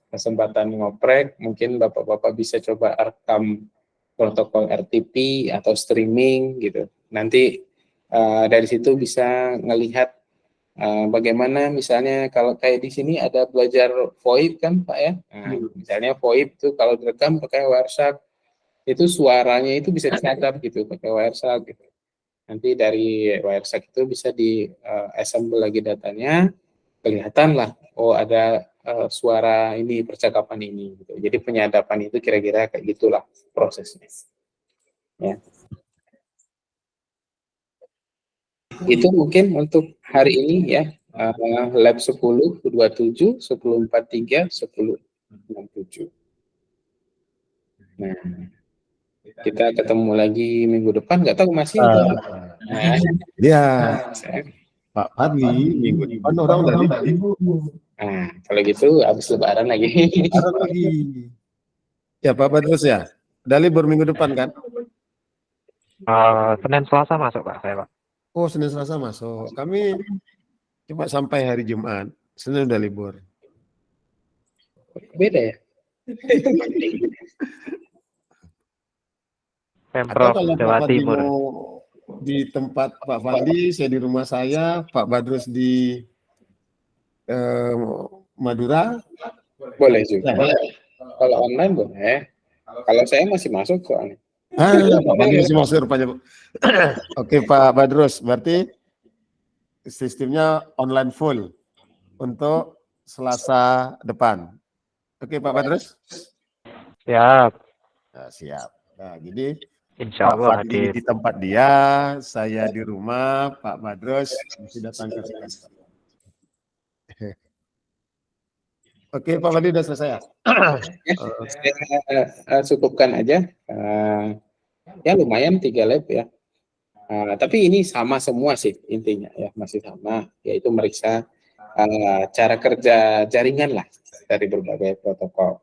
kesempatan ngoprek, mungkin Bapak-Bapak bisa coba rekam protokol RTP atau streaming gitu. Nanti dari situ bisa ngelihat bagaimana misalnya kalau kayak di sini ada belajar VoIP kan Pak ya. Nah, misalnya VoIP tuh kalau direkam pakai Wireshark, itu suaranya itu bisa disadap gitu pakai Wireshark gitu. Nanti dari Wireshark itu bisa di assemble lagi datanya, kelihatan lah, oh ada suara ini, percakapan ini gitu. Jadi penyadapan itu kira-kira kayak gitulah prosesnya. Ya. Itu mungkin untuk hari ini ya, lab 10, 27, 1043, 1067. Nah, kita ketemu lagi minggu depan, nggak tahu masih atau Ya, Pak Fadli, minggu depan orang udah libur. Nah, kalau gitu habis lebaran lagi. Lebaran lagi. Ya Pak Badrus ya, udah libur minggu depan kan? Senin Selasa masuk Pak saya Pak. Oh Senin Selasa masuk. Kami cuma sampai hari Jumat. Senin udah libur. Beda ya? Atau Pemprov kalau Pak Jawa Fadli Timur. mau di tempat Pak Fadli, saya di rumah saya, Pak Badrus di Madura. Boleh juga. Kalau online boleh. Kalau saya masih masuk soalnya. Pak Fadli masih masuk rupanya. Oke Pak Badrus, berarti sistemnya online full untuk Selasa depan. Oke Pak Badrus? Siap. Nah, siap. Nah, jadi Insya Pak Allah Fadli hadir. di tempat dia, saya di rumah, Pak Badrus mesti datang ke sini. Oke, Pak Fadli sudah selesai ya? Saya cukupkan aja. Ya lumayan 3 lab ya. Tapi ini sama semua sih intinya ya, masih sama, yaitu meriksa cara kerja jaringan lah dari berbagai protokol.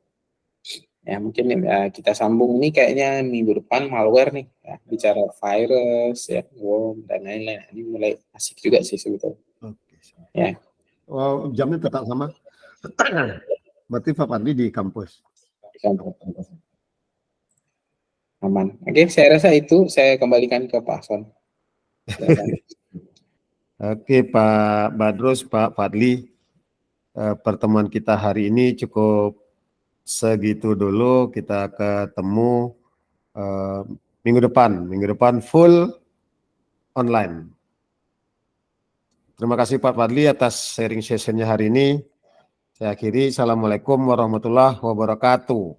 Ya mungkin kita sambung nih kayaknya minggu depan malware nih, ya, bicara virus, ya, worm dan lain-lain. Ini mulai asik juga sih sebetulnya. Oke. Ya. Oh, jamnya tetap sama. Berarti Pak Fadli di kampus. Aman. Oke, saya rasa itu saya kembalikan ke Pak Son. Oke, Pak Badrus, Pak Fadli, pertemuan kita hari ini cukup segitu dulu. Kita ketemu minggu depan full online. Terima kasih Pak Fadli atas sharing sessionnya hari ini. Saya akhiri. Assalamualaikum warahmatullahi wabarakatuh.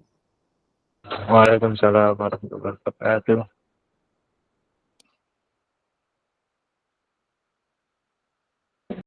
Waalaikumsalam warahmatullahi wabarakatuh.